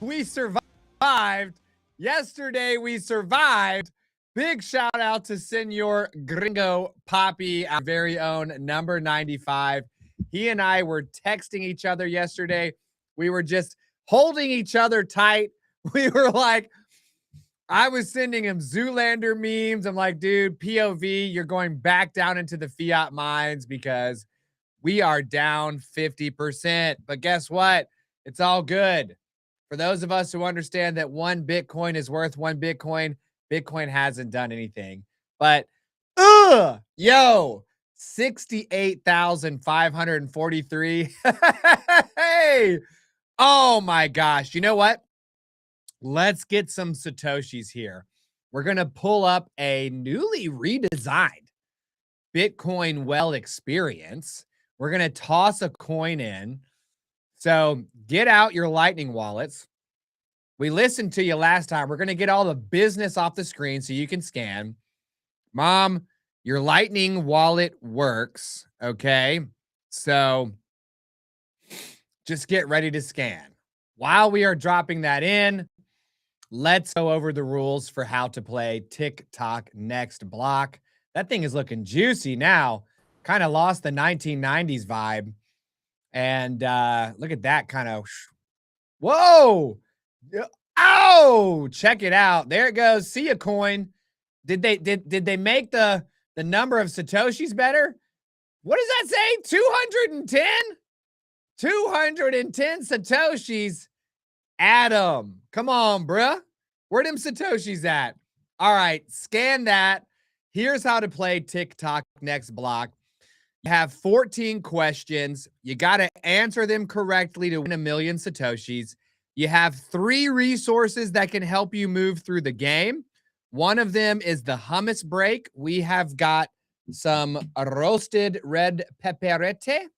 We survived. Yesterday, we survived. Big shout out to Senor Gringo Poppy, our very own number 95. He and I were texting each other yesterday. We were just holding each other tight. We were like, I was sending him Zoolander memes. I'm like, dude, POV, you're going back down into the fiat mines because we are down 50%. But guess what? It's all good. For those of us who understand that one Bitcoin is worth one Bitcoin, Bitcoin hasn't done anything. But, yo, 68,543. Hey, oh my gosh. You know what? Let's get some Satoshis here. We're going to pull up a newly redesigned Bitcoin Well experience. We're going to toss a coin in. So get out your Lightning wallets. We listened to you last time. We're going to get all the business off the screen so you can scan. Mom, your Lightning wallet works. Okay. So just get ready to scan. While we are dropping that in, let's go over the rules for how to play Tick Tock Next Block. That thing is looking juicy now. Kind of lost the 1990s vibe. And look at that kind of. Whoa. Oh, check it out. There it goes. See a coin. Did they make the number of Satoshis better? What does that say? 210? 210 Satoshis. Adam, come on, bruh. Where them Satoshis at? All right, scan that. Here's how to play Tick Tock Next Block. You have 14 questions. You got to answer them correctly to win 1,000,000 Satoshis. You have 3 resources that can help you move through the game. One of them is the hummus break. We have got some roasted red pepperette.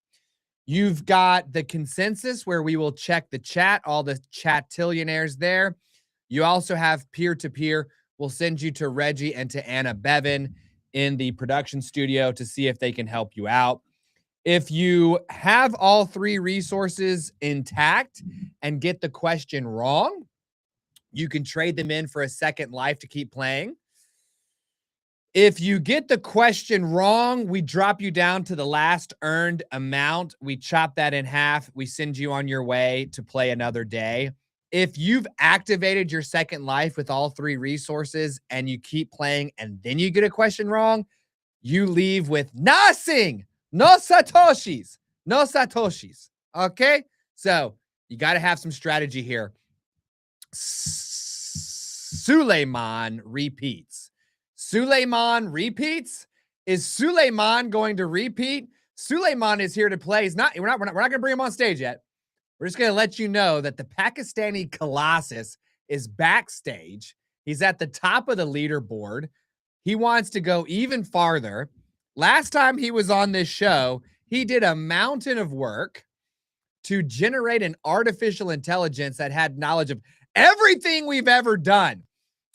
You've got the consensus where we will check the chat, all the chatillionaires there. You also have peer-to-peer. We'll send you to Reggie and to Anna Bevan in the production studio to see if they can help you out. If you have all 3 resources intact and get the question wrong, you can trade them in for a second life to keep playing. If you get the question wrong, we drop you down to the last earned amount. We chop that in half. We send you on your way to play another day. If you've activated your second life with all 3 resources and you keep playing and then you get a question wrong, you leave with nothing. No Satoshis. No Satoshis. Okay? So you got to have some strategy here. Suleiman repeats. Suleiman repeats? Is Suleiman going to repeat? Suleiman is here to play. We're not going to bring him on stage yet. We're just going to let you know that the Pakistani Colossus is backstage. He's at the top of the leaderboard. He wants to go even farther. Last time he was on this show, he did a mountain of work to generate an artificial intelligence that had knowledge of everything we've ever done.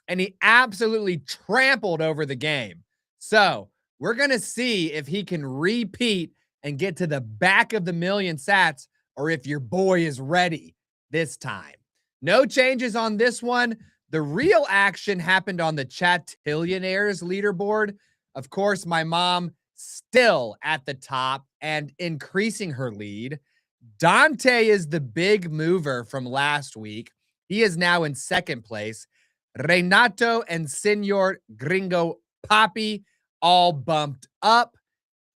And he absolutely trampled over the game. So we're going to see if he can repeat and get to the back of the 1,000,000 sats, or if your boy is ready this time. No changes on this one. The real action happened on the Chatillionaires leaderboard. Of course, my mom still at the top and increasing her lead. Dante is the big mover from last week. He is now in second place. Renato and Senor Gringo Poppy all bumped up.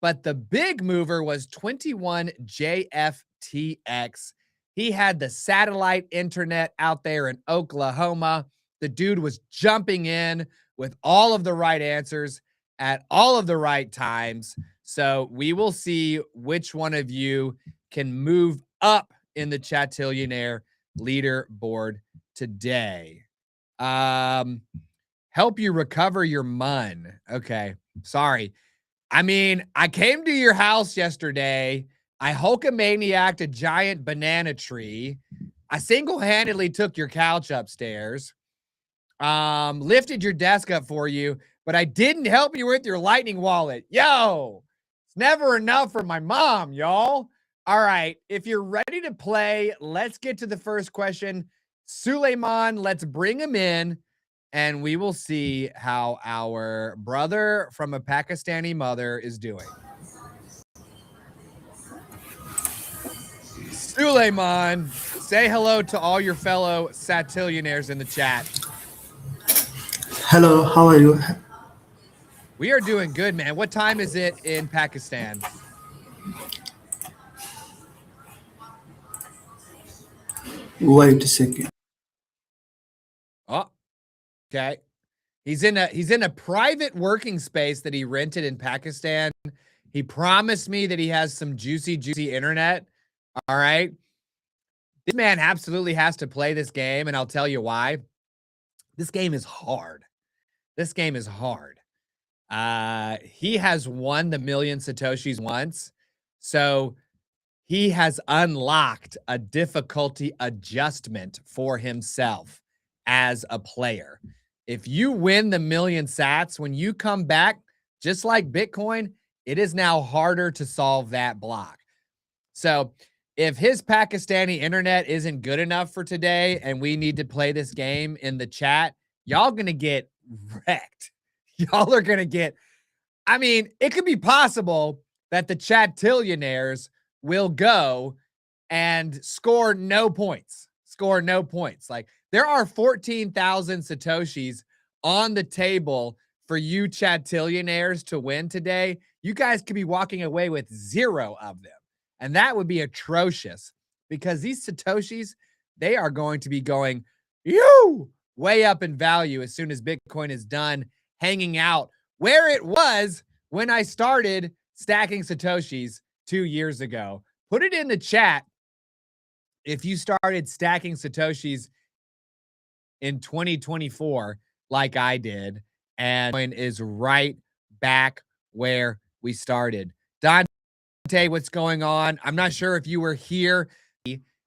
But the big mover was 21JFTX. He had the satellite internet out there in Oklahoma. The dude was jumping in with all of the right answers at all of the right times. So we will see which one of you can move up in the Chatillionaire leaderboard today. Help you recover your mun. Okay. Sorry. I mean, I came to your house yesterday. I Hulkamaniacked a giant banana tree. I single-handedly took your couch upstairs. Lifted your desk up for you, but I didn't help you with your Lightning wallet. Yo, it's never enough for my mom, y'all. All right. If you're ready to play, let's get to the first question. Suleiman, let's bring him in and we will see how our brother from a Pakistani mother is doing. Suleiman, say hello to all your fellow satillionaires in the chat. Hello, how are you? We are doing good, man. What time is it in Pakistan? Wait a second. Oh, okay. He's in a private working space that he rented in Pakistan. He promised me that he has some juicy internet. All right. This man absolutely has to play this game, and I'll tell you why. This game is hard. This game is hard. He has won the million Satoshis once. So he has unlocked a difficulty adjustment for himself as a player. If you win the million sats, when you come back, just like Bitcoin, it is now harder to solve that block. So if his Pakistani internet isn't good enough for today and we need to play this game in the chat, y'all going to get wrecked. Y'all are going to get, I mean, it could be possible that the chatillionaires will go and score no points. Like there are 14,000 Satoshis on the table for you chatillionaires to win today. You guys could be walking away with 0 of them. And that would be atrocious because these Satoshis, they are going to be going way up in value as soon as Bitcoin is done hanging out where it was when I started stacking Satoshis 2 years ago. Put it in the chat if you started stacking Satoshis in 2024 like I did, and Bitcoin is right back where we started. Dante, what's going on? I'm not sure if you were here,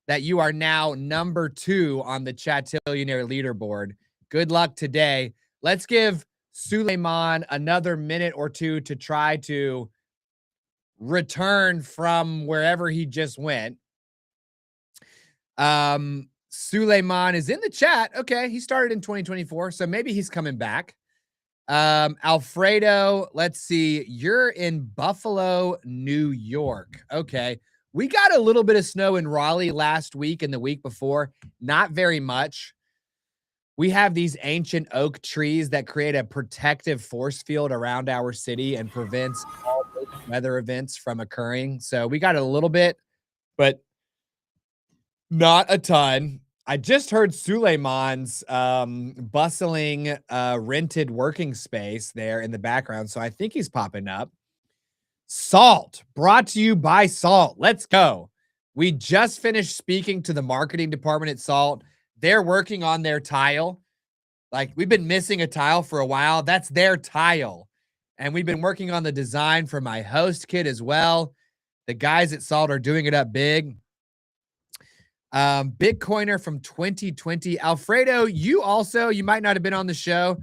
that you are now number 2 on the Chatillionaire leaderboard. Good luck today. Let's give Suleiman another minute or two to try to return from wherever he just went. Suleiman is in the chat. Okay, he started in 2024, so maybe he's coming back. Alfredo, let's see. You're in Buffalo, New York. Okay. We got a little bit of snow in Raleigh last week and the week before. Not very much. We have these ancient oak trees that create a protective force field around our city and prevents all those weather events from occurring. So we got a little bit, but not a ton. I just heard Suleiman's bustling rented working space there in the background, so I think he's popping up. Salt, brought to you by Salt. Let's go. We just finished speaking to the marketing department at Salt. They're working on their tile. Like, we've been missing a tile for a while. That's their tile. And we've been working on the design for my host kit as well. The guys at Salt are doing it up big. Bitcoiner from 2020. Alfredo, you might not have been on the show.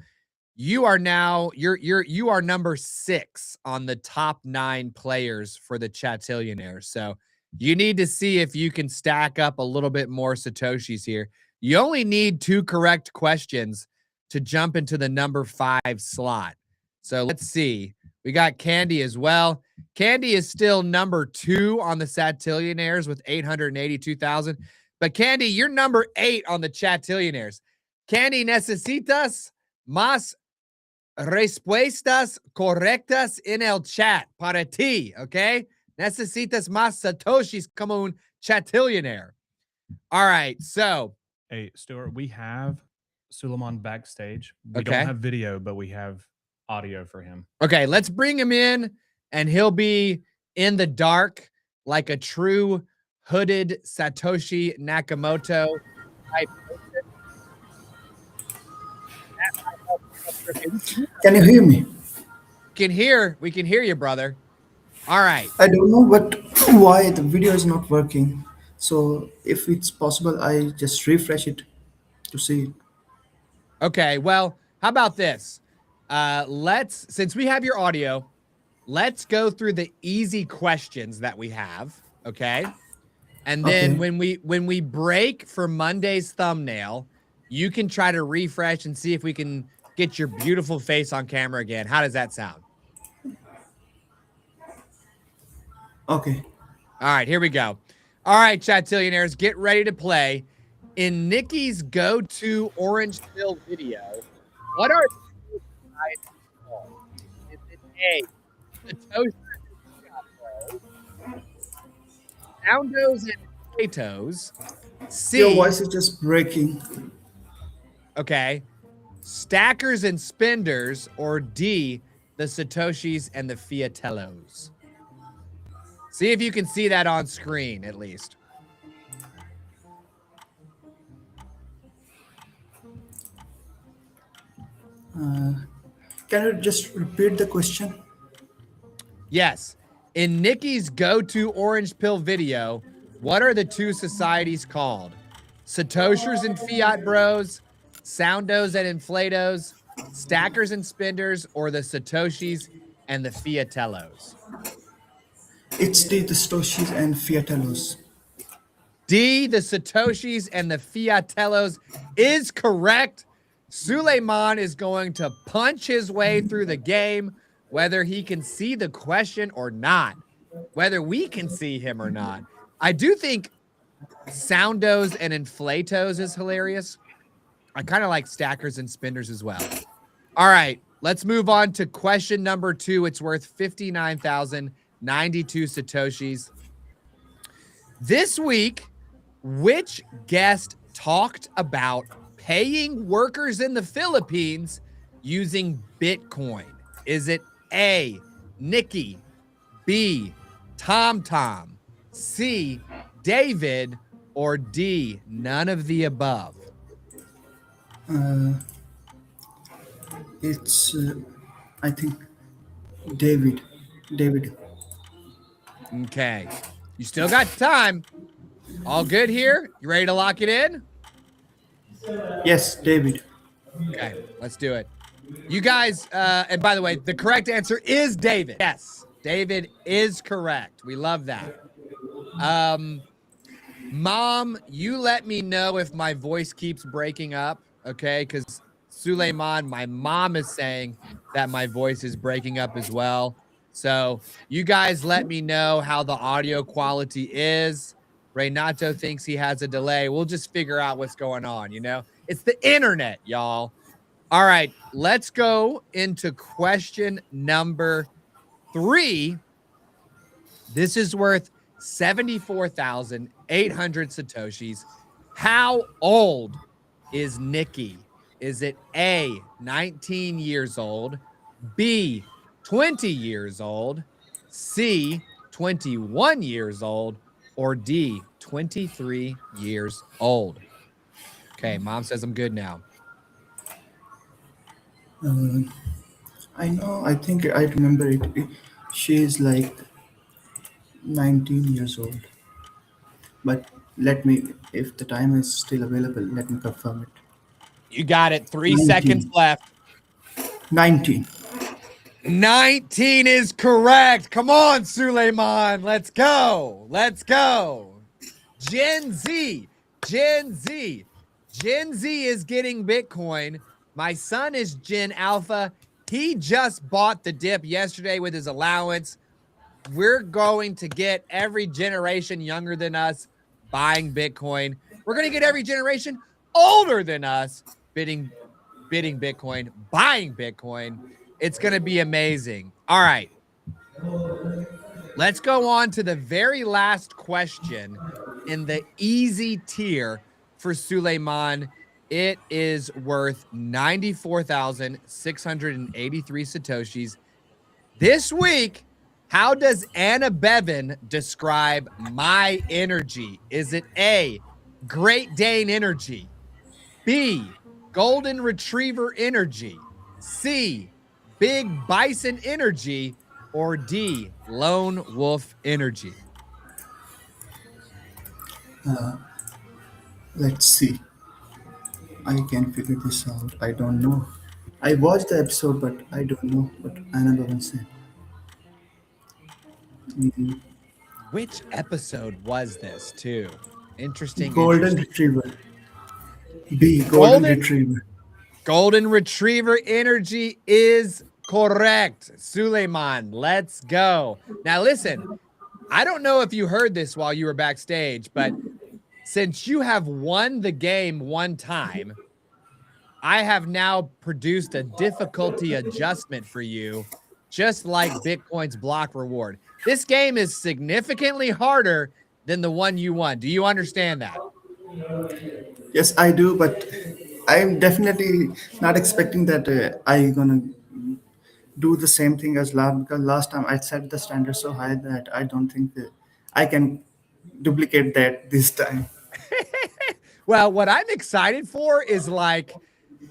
You are now, you are number 6 on the top 9 players for the Chatillionaires. So you need to see if you can stack up a little bit more Satoshis here. You only need 2 correct questions to jump into the number 5 slot. So let's see. We got Candy as well. Candy is still number 2 on the Satillionaires with 882,000. But Candy, you're number 8 on the Chatillionaires. Candy, necesitas más respuestas correctas en el chat para ti, okay? Necesitas más satoshis como un Chatillionaire. All right, so. Hey, Stuart, we have Suleiman backstage. We don't have video, but we have audio for him. Okay, let's bring him in, and he'll be in the dark like a true hooded Satoshi Nakamoto type person. Can you hear me? We can hear you, brother. All right. I don't know why the video is not working. So if it's possible, I just refresh it to see it. Okay, well, how about this? Since we have your audio, let's go through the easy questions that we have, okay? And then Okay. when we break for Monday's thumbnail, you can try to refresh and see if we can get your beautiful face on camera again. How does that sound? Okay. All right, here we go. All right, Chatillionaires, get ready to play. In Nikki's go-to orange pill video, what are the societies called? Is it A, Satoshi Soundos and Platos? Your C, voice is just breaking. okay, Stackers and Spenders, or D, the Satoshis and the Fiatellos? See if you can see that on screen at least. Can you just repeat the question? Yes. In Nikki's go-to orange pill video, what are the two societies called? Satoshers and Fiat Bros, Soundos and Inflatos, Stackers and Spenders, or the Satoshis and the Fiatellos? It's the Stoshis and Fiatelos. D, the Satoshis and the Fiatellos is correct. Suleiman is going to punch his way through the game, whether he can see the question or not, whether we can see him or not. I do think Soundos and Inflatos is hilarious. I kind of like Stackers and Spenders as well. All right, let's move on to question number 2. It's worth 59,092 Satoshis. This week, which guest talked about paying workers in the Philippines using Bitcoin? Is it A, Nikki, B, Tom, C, David, or D, none of the above? It's, I think, David. David. Okay. You still got time. All good here? You ready to lock it in? Yes, David. Okay, let's do it. You guys, and by the way, the correct answer is David. Yes, David is correct. We love that. Mom, you let me know if my voice keeps breaking up, okay? Because Suleiman, my mom is saying that my voice is breaking up as well. So you guys let me know how the audio quality is. Renato thinks he has a delay. We'll just figure out what's going on, you know? It's the internet, y'all. All right, let's go into question number 3. This is worth 74,800 Satoshis. How old is Nikki? Is it A, 19 years old, B, 20 years old, C, 21 years old, or D, 23 years old? Okay, mom says I'm good now. I know, I think I remember it. She is like 19 years old. But let me, if the time is still available, let me confirm it. You got it. 3 19. seconds left. 19. 19 is correct. Come on, Suleiman. Let's go. Let's go. Gen Z. Gen Z. Gen Z is getting Bitcoin. My son is Gen Alpha. He just bought the dip yesterday with his allowance. We're going to get every generation younger than us buying Bitcoin. We're going to get every generation older than us bidding Bitcoin, buying Bitcoin. It's going to be amazing. All right. Let's go on to the very last question in the easy tier for Suleiman. It is worth 94,683 Satoshis. This week, how does Anna Bevan describe my energy? Is it A, Great Dane energy, B, Golden Retriever energy, C, Big Bison energy, or D, Lone Wolf energy? Let's see. I can figure this out. I don't know. I watched the episode, but I don't know what Anna Bevan said. Which episode was this too? Interesting. Golden Retriever. B. Golden Retriever. Golden Retriever energy is correct. Suleiman, let's go. Now listen, I don't know if you heard this while you were backstage, but since you have won the game one time, I have now produced a difficulty adjustment for you, just like Bitcoin's block reward. This game is significantly harder than the one you won. Do you understand that? Yes, I do, but I'm definitely not expecting that I'm gonna do the same thing as last, because last time I set the standard so high that I don't think that I can duplicate that this time. Well, what I'm excited for is like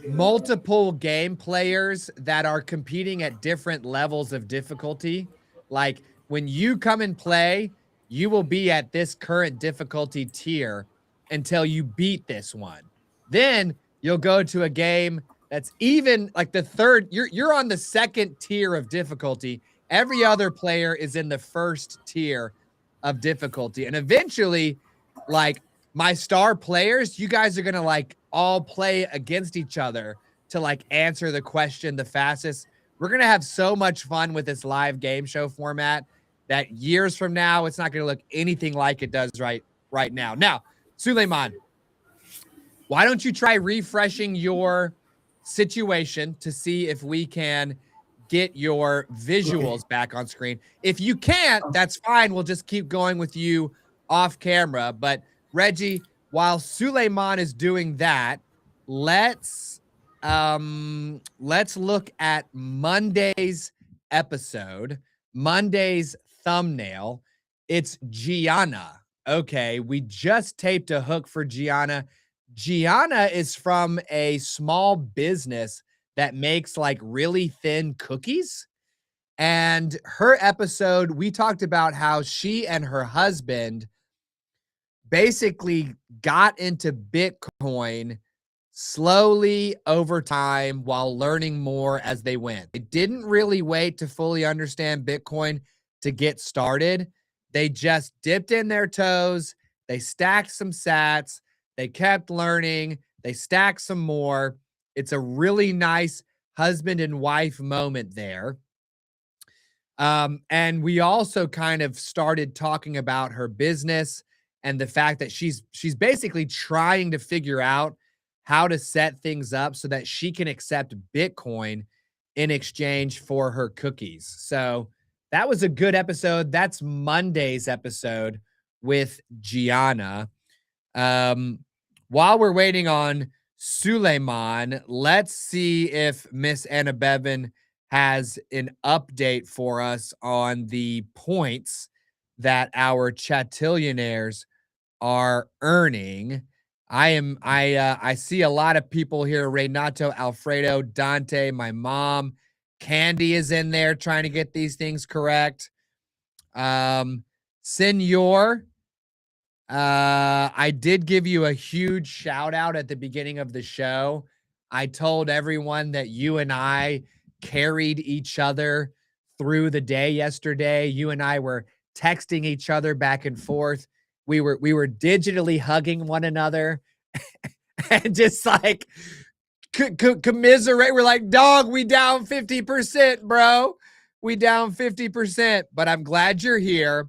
multiple game players that are competing at different levels of difficulty. Like when you come and play, you will be at this current difficulty tier until you beat this one. Then you'll go to a game that's even like the third, you're on the second tier of difficulty. Every other player is in the first tier of difficulty. And eventually, like my star players, you guys are gonna like all play against each other to like answer the question the fastest. We're gonna have so much fun with this live game show format that years from now, it's not gonna look anything like it does right now. Now, Suleiman, why don't you try refreshing your situation to see if we can get your visuals back on screen? If you can't, that's fine. We'll just keep going with you off camera. But Reggie, while Suleiman is doing that, let's look at Monday's episode, Monday's thumbnail. It's Gianna. Okay, we just taped a hook for Gianna. Gianna is from a small business that makes like really thin cookies. And her episode, we talked about how she and her husband basically got into Bitcoin slowly over time while learning more as they went. They didn't really wait to fully understand Bitcoin to get started. They just dipped in their toes. They stacked some sats. They kept learning. They stacked some more. It's a really nice husband and wife moment there. And we also kind of started talking about her business and the fact that she's basically trying to figure out how to set things up so that she can accept Bitcoin in exchange for her cookies. So that was a good episode. That's Monday's episode with Gianna. While we're waiting on Suleiman, let's see if Miss Anna Bevan has an update for us on the points that our chatillionaires are earning. I see a lot of people here. Renato, Alfredo, Dante, my mom, Candy is in there trying to get these things correct. Senor, I did give you a huge shout out at the beginning of the show. I told everyone that you and I carried each other through the day yesterday. You and I were texting each other back and forth. We were digitally hugging one another and just like commiserate. We're like, dog, we down 50%, bro. We down 50%, but I'm glad you're here.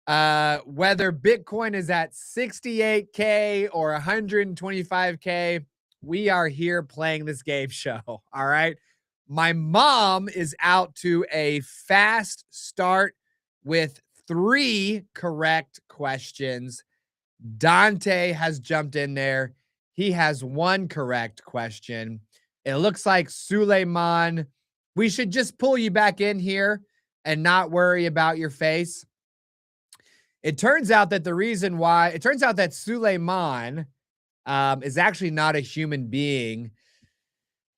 Whether Bitcoin is at 68K or 125K, we are here playing this game show. All right. My mom is out to a fast start with 3 correct questions. Dante has jumped in there. He has 1 correct question. It looks like Suleiman, we should just pull you back in here and not worry about your face. It turns out that Suleiman is actually not a human being.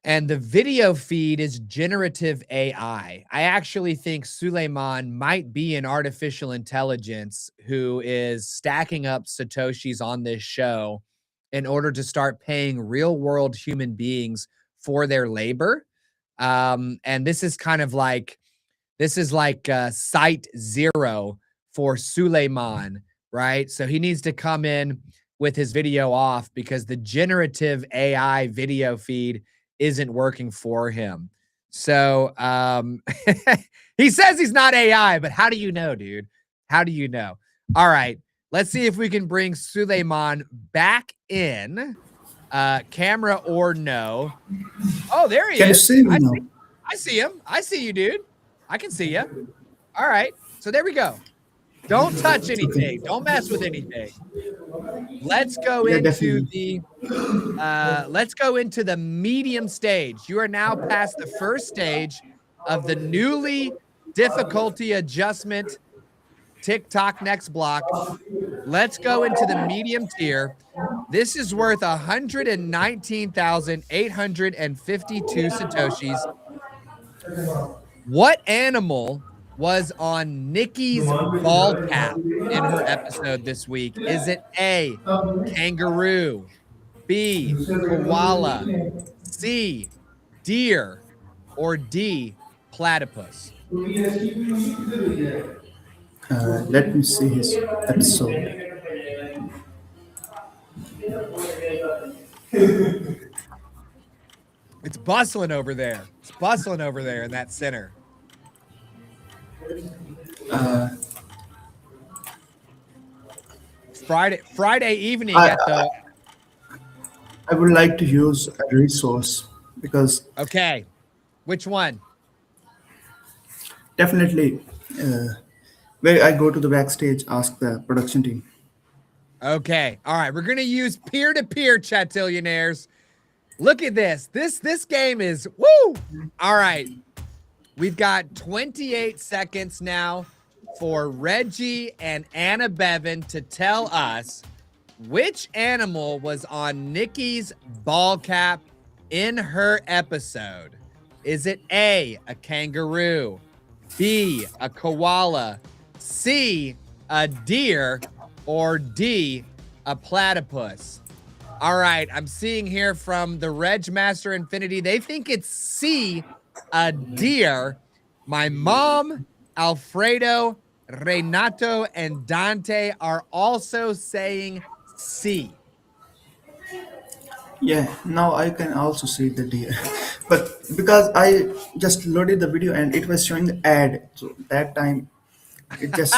And the video feed is generative AI. I actually think Suleiman might be an artificial intelligence who is stacking up Satoshis on this show in order to start paying real world human beings for their labor. And this is like site zero for Suleiman, right? So he needs to come in with his video off because the generative AI video feed isn't working for him. So he says he's not AI, but how do you know, dude? How do you know? All right, let's see if we can bring Suleiman back in. Camera or no. Oh, there he Can you is. see me now? I see him. I see you, dude. I can see you. All right. So there we go. Don't touch anything. Don't mess with anything. Let's go into the medium stage. You are now past the first stage of the newly difficulty adjustment Tick Tock Next Block. Let's go into the medium tier. This is worth 119,852 Satoshis. What animal was on Nikki's ball cap in her episode this week? Is it A, kangaroo, B, koala, C, deer, or D, platypus? Let me see his episode. It's bustling over there. It's bustling over there in that center. Friday evening at the. I would like to use a resource because. Okay, which one? Definitely, where I go to the backstage, ask the production team. Okay, all right. We're gonna use peer-to-peer, chatillionaires. Look at this. This game is woo. All right, we've got 28 seconds now for Reggie and Anna Bevan to tell us which animal was on Nikki's ball cap in her episode. Is it A, a kangaroo, B, a koala, C, a deer, or D, a platypus? All right, I'm seeing here from the Reg Master Infinity, they think it's C, a deer. My mom, Alfredo, Renato, and Dante are also saying C. Yeah, now I can also see the deer. But because I just loaded the video and it was showing the ad, so that time it just.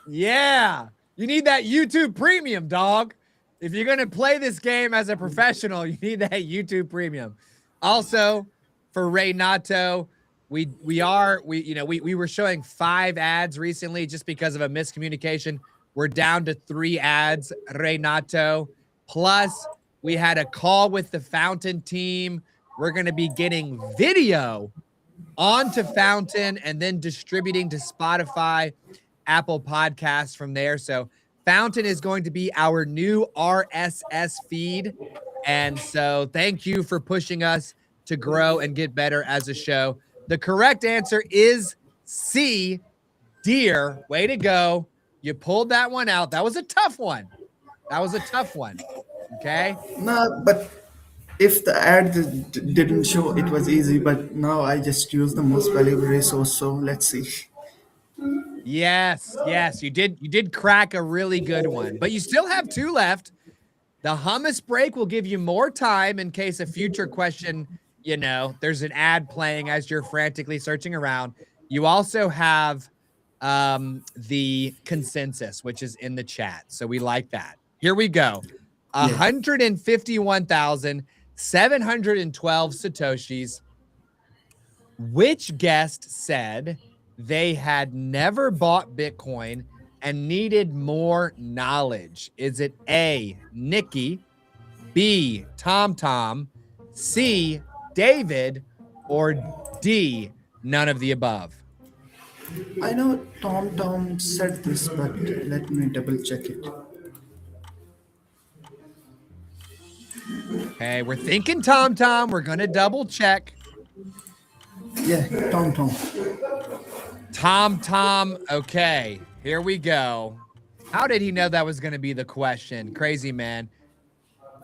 Yeah, you need that YouTube Premium, dog. If you're gonna play this game as a professional, you need that YouTube Premium. Also, for Renato, we were showing 5 ads recently just because of a miscommunication. We're down to 3 ads, Renato. Plus, we had a call with the Fountain team. We're going to be getting video onto Fountain and then distributing to Spotify, Apple Podcasts from there. So Fountain is going to be our new RSS feed. And so thank you for pushing us to grow and get better as a show. The correct answer is C, deer. Way to go. You pulled that one out. That was a tough one. Okay. No, but if the ad didn't show, it was easy. But now I just use the most valuable resource. So let's see. Yes, you did crack a really good one, but you still have 2 left. The hummus break will give you more time in case a future question, there's an ad playing as you're frantically searching around. You also have the consensus, which is in the chat. So we like that. Here we go. 151,712 Satoshis. Which guest said they had never bought Bitcoin and needed more knowledge? Is it A, Nikki, B, Tom, C, David, or D, none of the above? I know Tom said this, but let me double check it. Okay, we're thinking Tom. We're going to double check. Yeah, Tom. Okay, here we go. How did he know that was going to be the question? Crazy, man.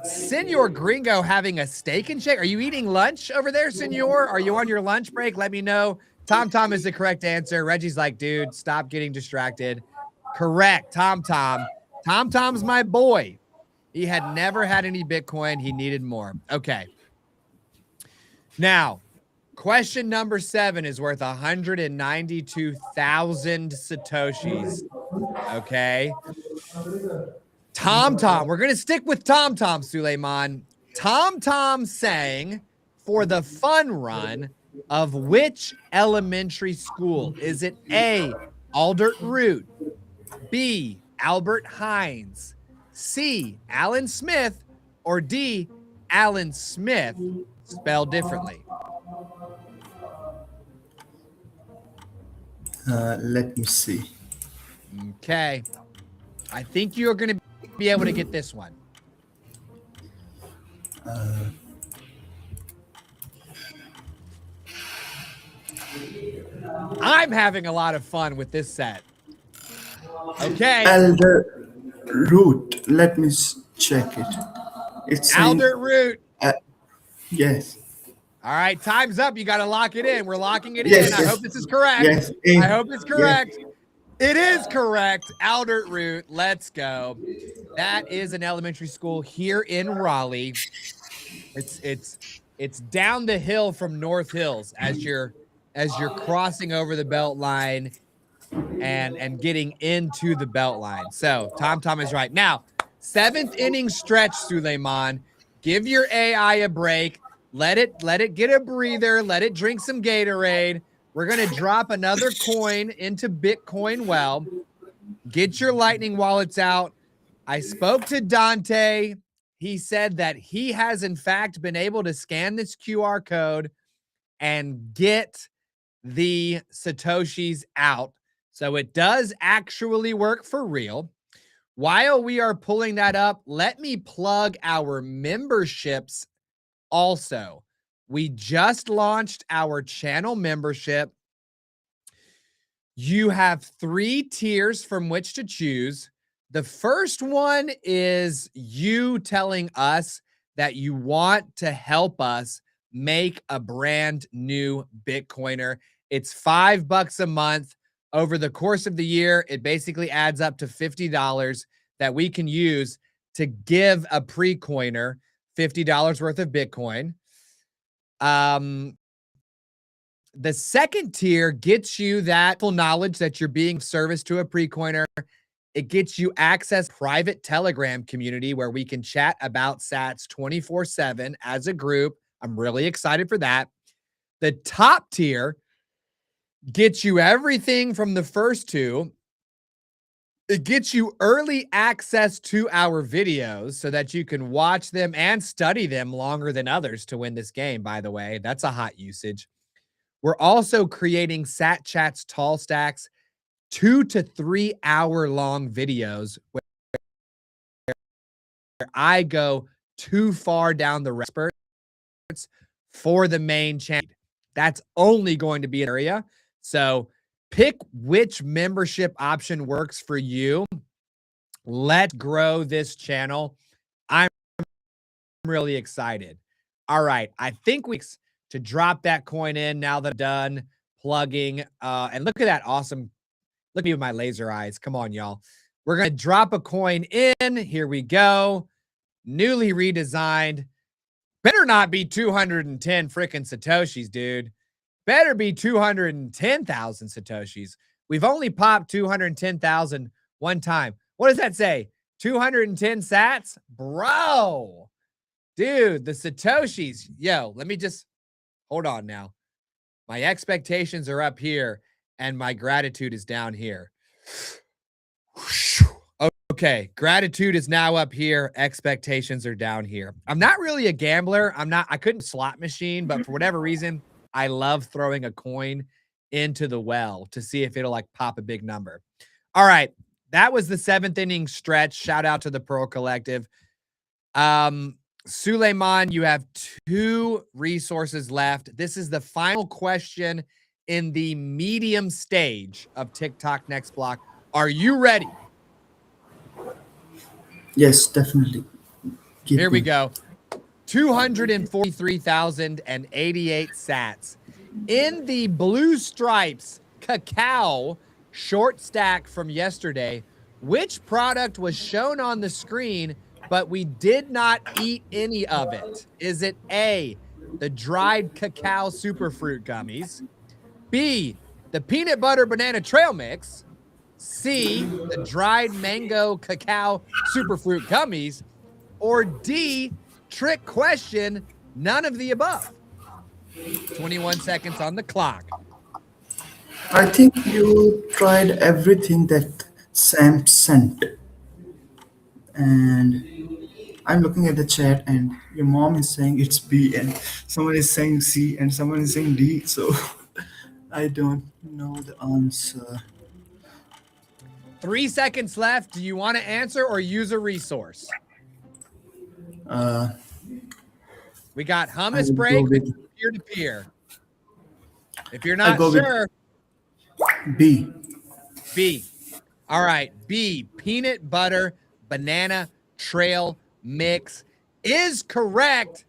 Senor Gringo having a steak and shake. Are you eating lunch over there, Senor? Are you on your lunch break? Let me know. Tom Tom is the correct answer. Reggie's like, dude, stop getting distracted. Correct. Tom Tom. Tom Tom's my boy. He had never had any Bitcoin. He needed more. Okay. Now, question number 7 is worth 192,000 Satoshis. Okay. Tom Tom. We're going to stick with Tom Tom, Suleiman. Tom Tom sang for the fun run of which elementary school? Is it A, Aldert Root, B, Albert Hines, C, Alan Smith, or D, Alan Smith, spelled differently? Let me see. Okay. I think you're going to be able to get this one. I'm having a lot of fun with this set. Okay. Elder Root. Let me check it. It's Aldert Root. Yes. All right, time's up. You got to lock it in. We're locking it Yes, in. yes. I hope this is correct. Yes. I hope it's correct. Yes. It is correct. Aldert Root. Let's go. That is an elementary school here in Raleigh. It's down the hill from North Hills as you're crossing over the belt line and getting into the belt line. So Tom Tom is right. Now, 7th inning stretch, Suleiman. Give your AI a break. Let it get a breather. Let it drink some Gatorade. We're going to drop another coin into Bitcoin Well. Get your Lightning wallets out. I spoke to Dante. He said that he has, in fact, been able to scan this QR code and get the Satoshis out. So it does actually work for real. While we are pulling that up, let me plug our memberships also. We just launched our channel membership. You have 3 tiers from which to choose. The first one is you telling us that you want to help us make a brand new Bitcoiner. It's $5 a month. Over the course of the year, it basically adds up to $50 that we can use to give a pre-coiner $50 worth of Bitcoin. The second tier gets you that full knowledge that you're being of service to a pre-coiner. It gets you access to private Telegram community where we can chat about sats 24/7 as a group. I'm really excited for that. The top tier gets you everything from the first 2. It gets you early access to our videos so that you can watch them and study them longer than others to win this game, by the way. That's a hot usage. We're also creating Sat Chats Tall Stacks, 2 to 3 hour long videos where I go too far down the experts for the main channel. That's only going to be an area. So pick which membership option works for you. Let's grow this channel. I'm really excited. All right. I think we to drop that coin in now that I'm done plugging. And look at that awesome. Look at me with my laser eyes. Come on, y'all. We're going to drop a coin in. Here we go. Newly redesigned. Better not be 210 freaking Satoshis, dude. Better be 210,000 Satoshis. We've only popped 210,000 one time. What does that say? 210 sats? Bro. Dude, the Satoshis. Yo, let me just hold on now. My expectations are up here and my gratitude is down here. Okay, gratitude is now up here. Expectations are down here. I'm not really a gambler. I couldn't slot machine, but for whatever reason, I love throwing a coin into the well to see if it'll like pop a big number. All right, that was the 7th inning stretch. Shout out to the Pearl Collective. Suleiman, you have 2 resources left. This is the final question in the medium stage of Tick Tock Next Block. Are you ready? Yes, definitely. Here we go. 243,088 sats. In the Blue Stripes cacao short stack from yesterday, which product was shown on the screen, but we did not eat any of it? Is it A, the dried cacao superfruit gummies, B, the peanut butter banana trail mix, C, the dried mango cacao superfruit gummies, or D, trick question, none of the above? 21 seconds on the clock. I think you tried everything that Sam sent. And I'm looking at the chat, and your mom is saying it's B, and someone is saying C, and someone is saying D. So I don't know the answer. 3 seconds left. Do you want to answer or use a resource? Uh, We got I hummus will break, go with peer to peer. If you're I'll not go with sure, B. B. All right, B, peanut butter banana trail mix is correct.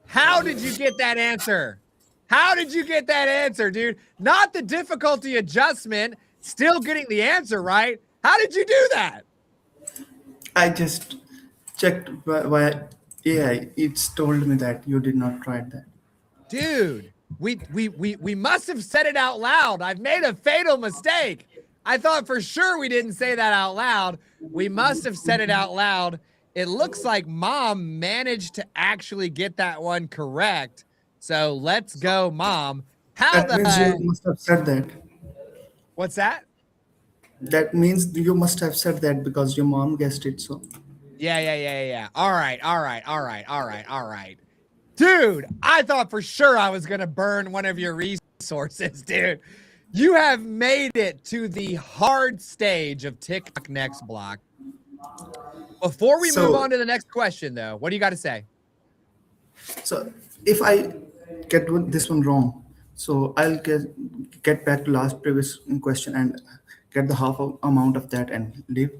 How did you get that answer? How did you get that answer, dude? Not the difficulty adjustment, still getting the answer right. How did you do that? I just checked via AI. It's told me that you did not try that. Dude, we must have said it out loud. I've made a fatal mistake. I thought for sure we didn't say that out loud. We must have said it out loud. It looks like Mom managed to actually get that one correct. So let's go, Mom. How That means you the must have said that. what's that? That means you must have said that because your mom guessed it. So Yeah. All right. Dude, I thought for sure I was going to burn one of your resources, dude. You have made it to the hard stage of Tick Tock Next Block. Before we move on to the next question, though, what do you got to say? So if I get this one wrong, so I'll get back to last previous question and get the half amount of that and leave.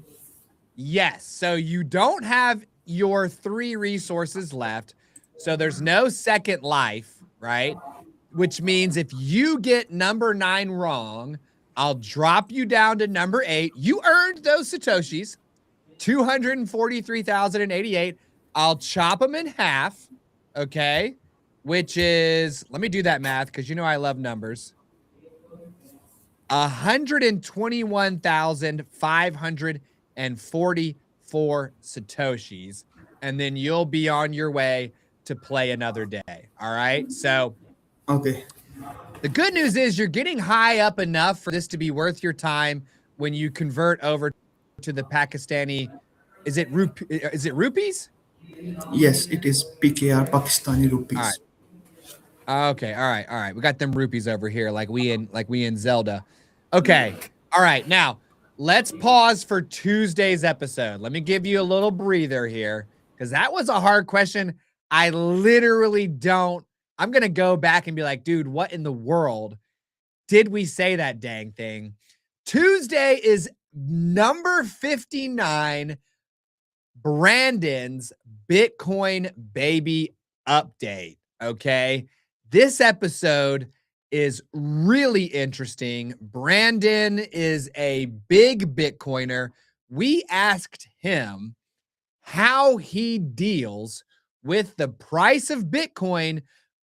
Yes. So you don't have your 3 resources left. So there's no second life, right? Which means if you get number 9 wrong, I'll drop you down to number 8. You earned those Satoshis, 243,088. I'll chop them in half, okay? Which is, let me do that math because you know I love numbers. 121,544 Satoshis. And then you'll be on your way to play another day. All right. So, okay. The good news is you're getting high up enough for this to be worth your time when you convert over to the Pakistani. Is it rupees? Yes, it is PKR, Pakistani rupees. All right. Okay. All right. We got them rupees over here, like we in Zelda. Okay. All right. Now let's pause for Tuesday's episode. Let me give you a little breather here because that was a hard question. I literally don't. I'm going to go back and be like, dude, what in the world did we say that dang thing? Tuesday is number 59, Brandon's Bitcoin baby update. Okay. This episode is really interesting. Brandon is a big Bitcoiner. We asked him how he deals with the price of Bitcoin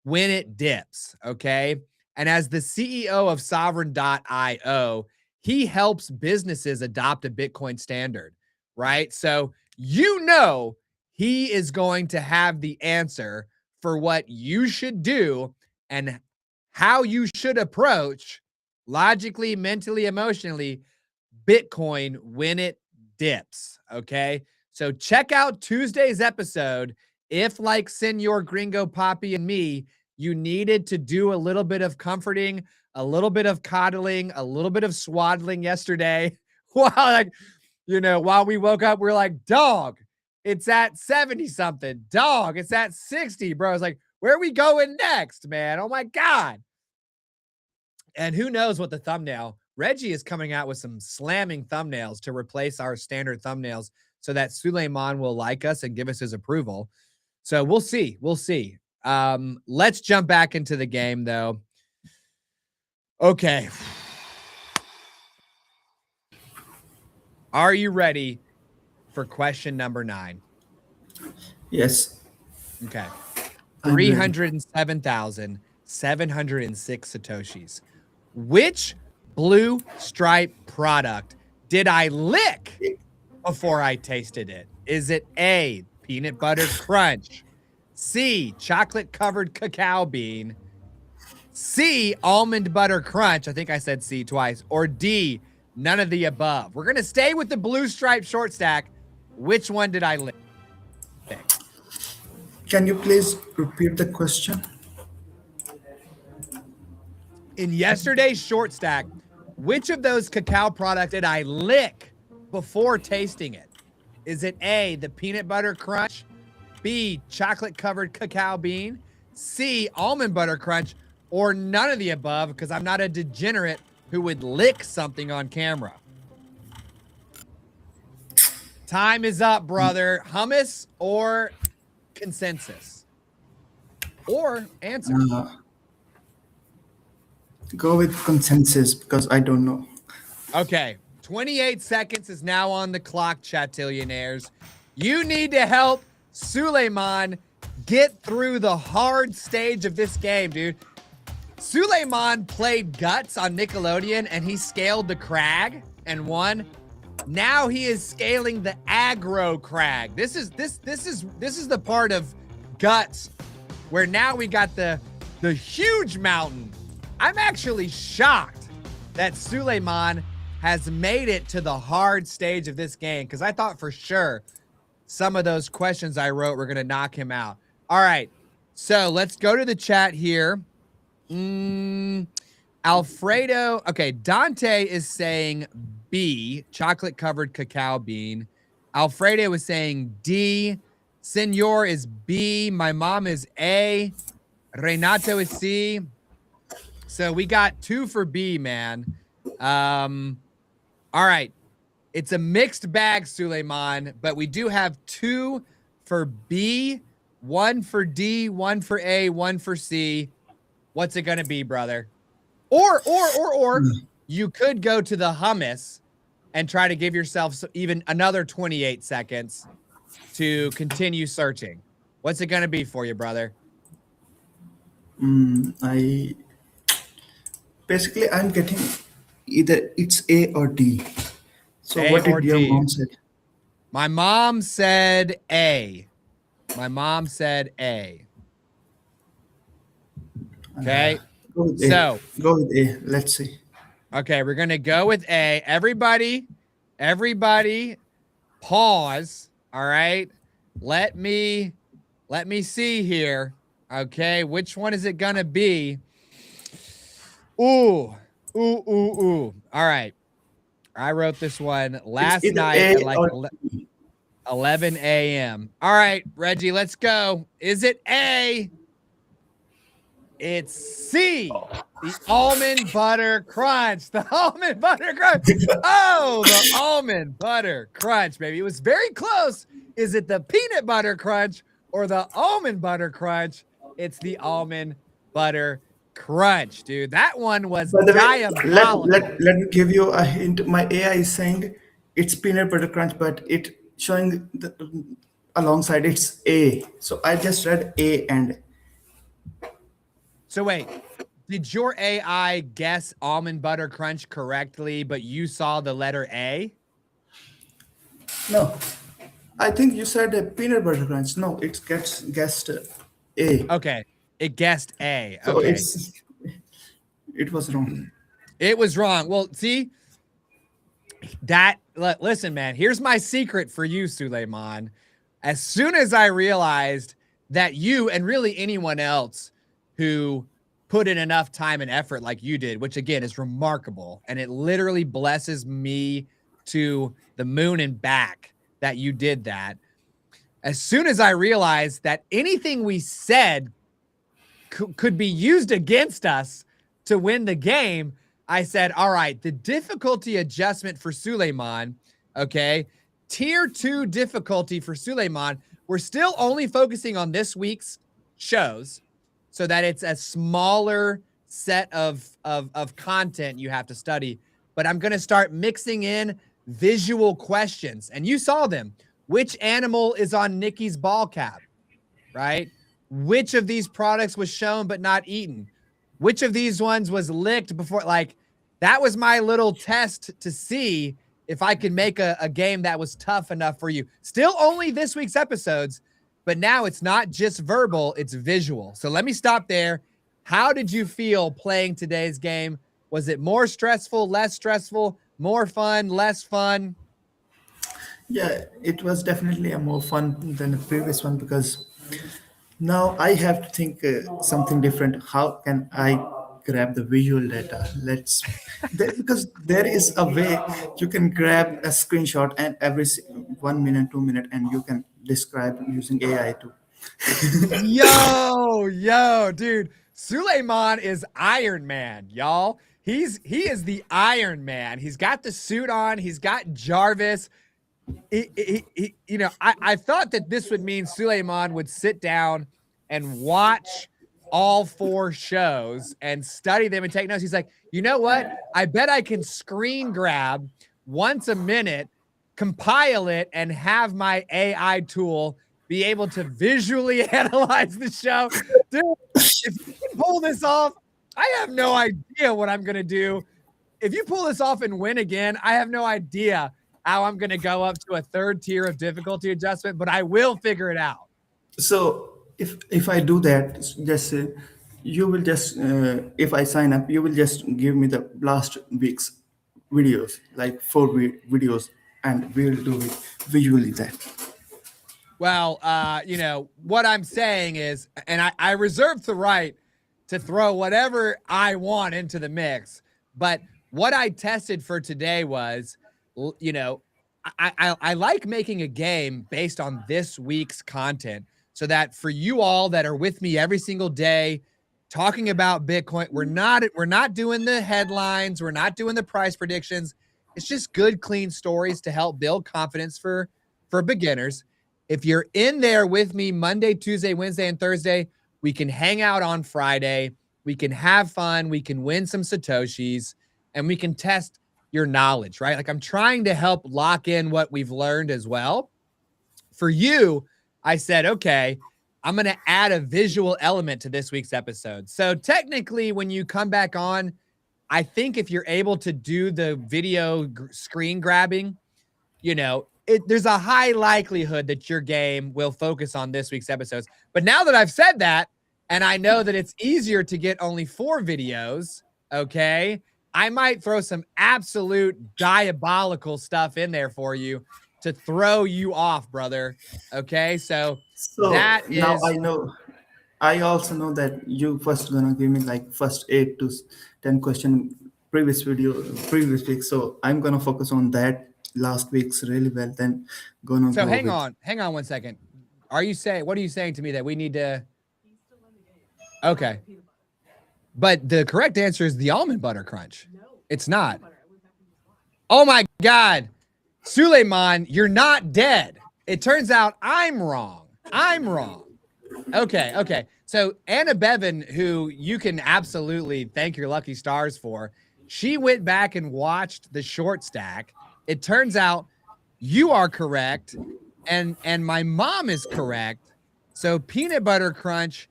when it dips, okay? And as the CEO of Sovereign.io, he helps businesses adopt a Bitcoin standard, right? So you know he is going to have the answer for what you should do and how you should approach logically, mentally, emotionally Bitcoin when it dips, okay? So check out Tuesday's episode. If, like Senor Gringo Poppy and me, you needed to do a little bit of comforting, a little bit of coddling, a little bit of swaddling yesterday, while we woke up, we're like, dog, it's at 70 something. Dog, it's at 60, bro. It's like, where are we going next, man? Oh my God. And who knows what the thumbnail. Reggie is coming out with some slamming thumbnails to replace our standard thumbnails so that Suleiman will like us and give us his approval. So we'll see. Let's jump back into the game, though. Okay. Are you ready for question number 9? Yes, Okay. I'm ready. 307,706 Satoshis. Which blue stripe product did I lick before I tasted it? Is it A, peanut butter crunch, C, chocolate covered cacao bean, C, almond butter crunch? I think I said C twice. Or D, none of the above. We're going to stay with the blue stripe short stack. Which one did I lick? Can you please repeat the question? In yesterday's short stack, which of those cacao products did I lick before tasting it? Is it A, the peanut butter crunch, B, chocolate covered cacao bean, C, almond butter crunch, or none of the above? Because I'm not a degenerate who would lick something on camera. Time is up, brother. Hummus or consensus? Or answer. Go with consensus because I don't know. Okay. 28 seconds is now on the clock, chatillionaires. You need to help Suleiman get through the hard stage of this game, dude. Suleiman played Guts on Nickelodeon and he scaled the crag and won. Now he is scaling the aggro crag. This is the part of Guts where now we got the huge mountain. I'm actually shocked that Suleiman has made it to the hard stage of this game because I thought for sure some of those questions I wrote were going to knock him out. All right, so let's go to the chat here. Alfredo, okay, Dante is saying B, chocolate covered cacao bean. Alfredo is saying D. Senor is B. My mom is A. Renato is C. So we got 2 for B, man. All right. It's a mixed bag, Suleiman, but we do have 2 for B, 1 for D, 1 for A, 1 for C. What's it going to be, brother? Or you could go to the hummus and try to give yourself even another 28 seconds to continue searching. What's it going to be for you, brother? I'm getting either it's A or D. So A what or did your D? mom say? My mom said A. My mom said A. Okay. Go with A. So Go with A. Let's see. okay, we're gonna go with A. Everybody, pause. All right. Let me see here. Okay, which one is it gonna be? Ooh. All right. I wrote this one last It's either night A at like or D. 11 a.m. All right, Reggie, let's go. Is it A? It's C. The almond butter crunch. The almond butter crunch. Oh, the almond butter crunch, baby. It was very close. Is it the peanut butter crunch or the almond butter crunch? It's the almond butter crunch, dude. That one was By the way, diabolical. let me give you a hint. My AI is saying it's peanut butter crunch, but it showing alongside it's A. So I just read A and So wait, did your AI guess almond butter crunch correctly, but you saw the letter A? no. I think you said a peanut butter crunch. No, it gets guessed A. Okay, it guessed A. So Okay, it was wrong. it was wrong. Well, see, listen, man, here's my secret for you, Suleiman. As soon as I realized that you and really anyone else who put in enough time and effort like you did, which again is remarkable, and it literally blesses me to the moon and back that you did that. As soon as I realized that anything we said could be used against us to win the game, I said, all right, the difficulty adjustment for Suleiman, okay, tier 2 difficulty for Suleiman. We're still only focusing on this week's shows so that it's a smaller set of content you have to study, but I'm going to start mixing in visual questions. And you saw them. Which animal is on Nikki's ball cap? Right? Which of these products was shown but not eaten? Which of these ones was licked before? Like, that was my little test to see if I could make a game that was tough enough for you. Still only this week's episodes, but now it's not just verbal, it's visual. So let me stop there. How did you feel playing today's game? Was it more stressful, less stressful, more fun, less fun? Yeah, it was definitely a more fun than the previous one because now I have to think something different. How can I grab the visual data? Because there is a way you can grab a screenshot and every 1 minute, 2 minute, and you can describe using AI too. Yo, dude. Suleiman is Iron Man, y'all. He is the Iron Man. He's got the suit on. He's got Jarvis. I thought that this would mean Suleiman would sit down and watch all 4 shows and study them and take notes. He's like, you know what? I bet I can screen grab once a minute, compile it, and have my AI tool be able to visually analyze the show. Dude, if you can pull this off, I have no idea what I'm going to do. If you pull this off and win again, I have no idea how I'm going to go up to a 3rd tier of difficulty adjustment, but I will figure it out. So if I do that, just you will just if I sign up, you will just give me the last week's videos, like 4 videos, and we'll do it visually then. Well, what I'm saying is, and I reserve the right to throw whatever I want into the mix, but what I tested for today was, I like making a game based on this week's content so that for you all that are with me every single day talking about Bitcoin, we're not doing the headlines. We're not doing the price predictions. It's just good, clean stories to help build confidence for beginners. If you're in there with me Monday, Tuesday, Wednesday, and Thursday, we can hang out on Friday. We can have fun. We can win some Satoshis, and we can test your knowledge, right? Like, I'm trying to help lock in what we've learned as well. For you, I said, okay, I'm going to add a visual element to this week's episode. So technically, when you come back on, I think if you're able to do the video screen grabbing, there's a high likelihood that your game will focus on this week's episodes. But now that I've said that, and I know that it's easier to get only 4 videos, okay, I might throw some absolute diabolical stuff in there for you to throw you off, brother. Okay, so that is... Now I know. I also know that you first gonna give me like first 8 to 10 question previous week. So I'm gonna focus on that last week's really well. Then gonna. So hang on 1 second. What are you saying to me that we need to? Okay. But the correct answer is the almond butter crunch. It's not. Oh my God. Suleiman, you're not dead. It turns out I'm wrong. Okay. So Anna Bevan, who you can absolutely thank your lucky stars for, she went back and watched the short stack. It turns out you are correct, and my mom is correct. So peanut butter crunch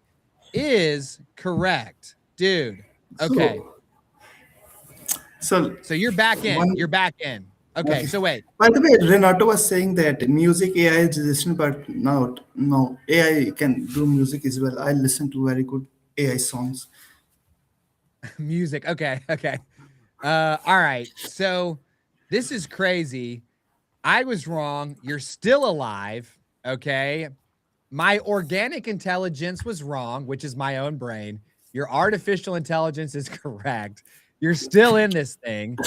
is correct, dude. Okay. So you're back in. Okay. So wait. By the way, Renato was saying that music AI is resistant, but no, AI can do music as well. I listen to very good AI songs. Music. Okay. All right. So this is crazy. I was wrong. You're still alive. Okay. My organic intelligence was wrong, which is my own brain. Your artificial intelligence is correct. You're still in this thing.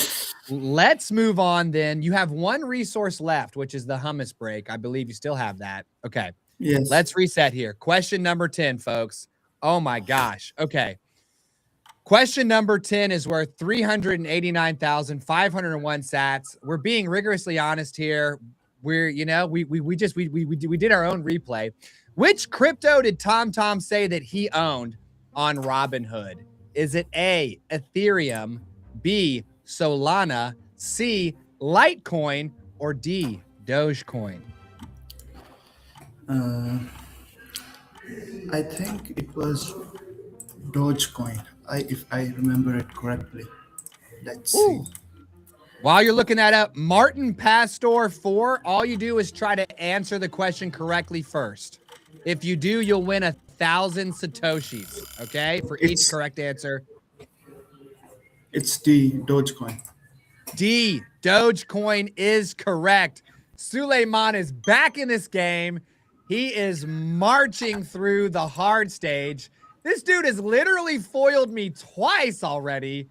Let's move on then. You have 1 resource left, which is the hummus break. I believe you still have that. Okay. Yes. Let's reset here. Question number 10, folks. Oh my gosh. Okay. Question number 10 is worth 389,501 sats. We're being rigorously honest here. We did our own replay. Which crypto did TomTom say that he owned on Robinhood? Is it A, Ethereum, B, Solana, C, Litecoin, or D, Dogecoin? I think it was Dogecoin. If I remember it correctly. Let's see. Ooh. While you're looking that up, Martin Pastor 4, all you do is try to answer the question correctly first. If you do, you'll win 1,000 Satoshis, okay, for each correct answer. It's the Dogecoin. D, Dogecoin is correct. Suleiman is back in this game. He is marching through the hard stage. This dude has literally foiled me twice already.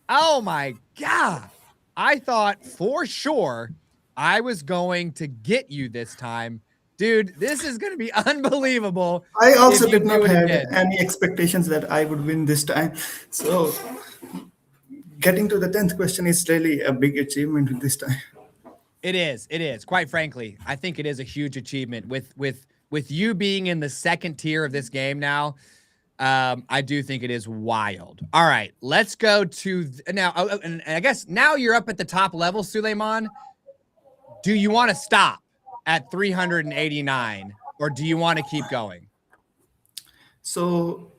Oh my God. I thought for sure I was going to get you this time. Dude, this is going to be unbelievable. I also if you did not do it have again. any expectations that I would win this time. So getting to the 10th question is really a big achievement this time. It is. It is. Quite frankly, I think it is a huge achievement with you being in the second tier of this game now. I do think it is wild. All right, let's go to now. And I guess now you're up at the top level, Suleiman. Do you want to stop at 389 or do you want to keep going? So,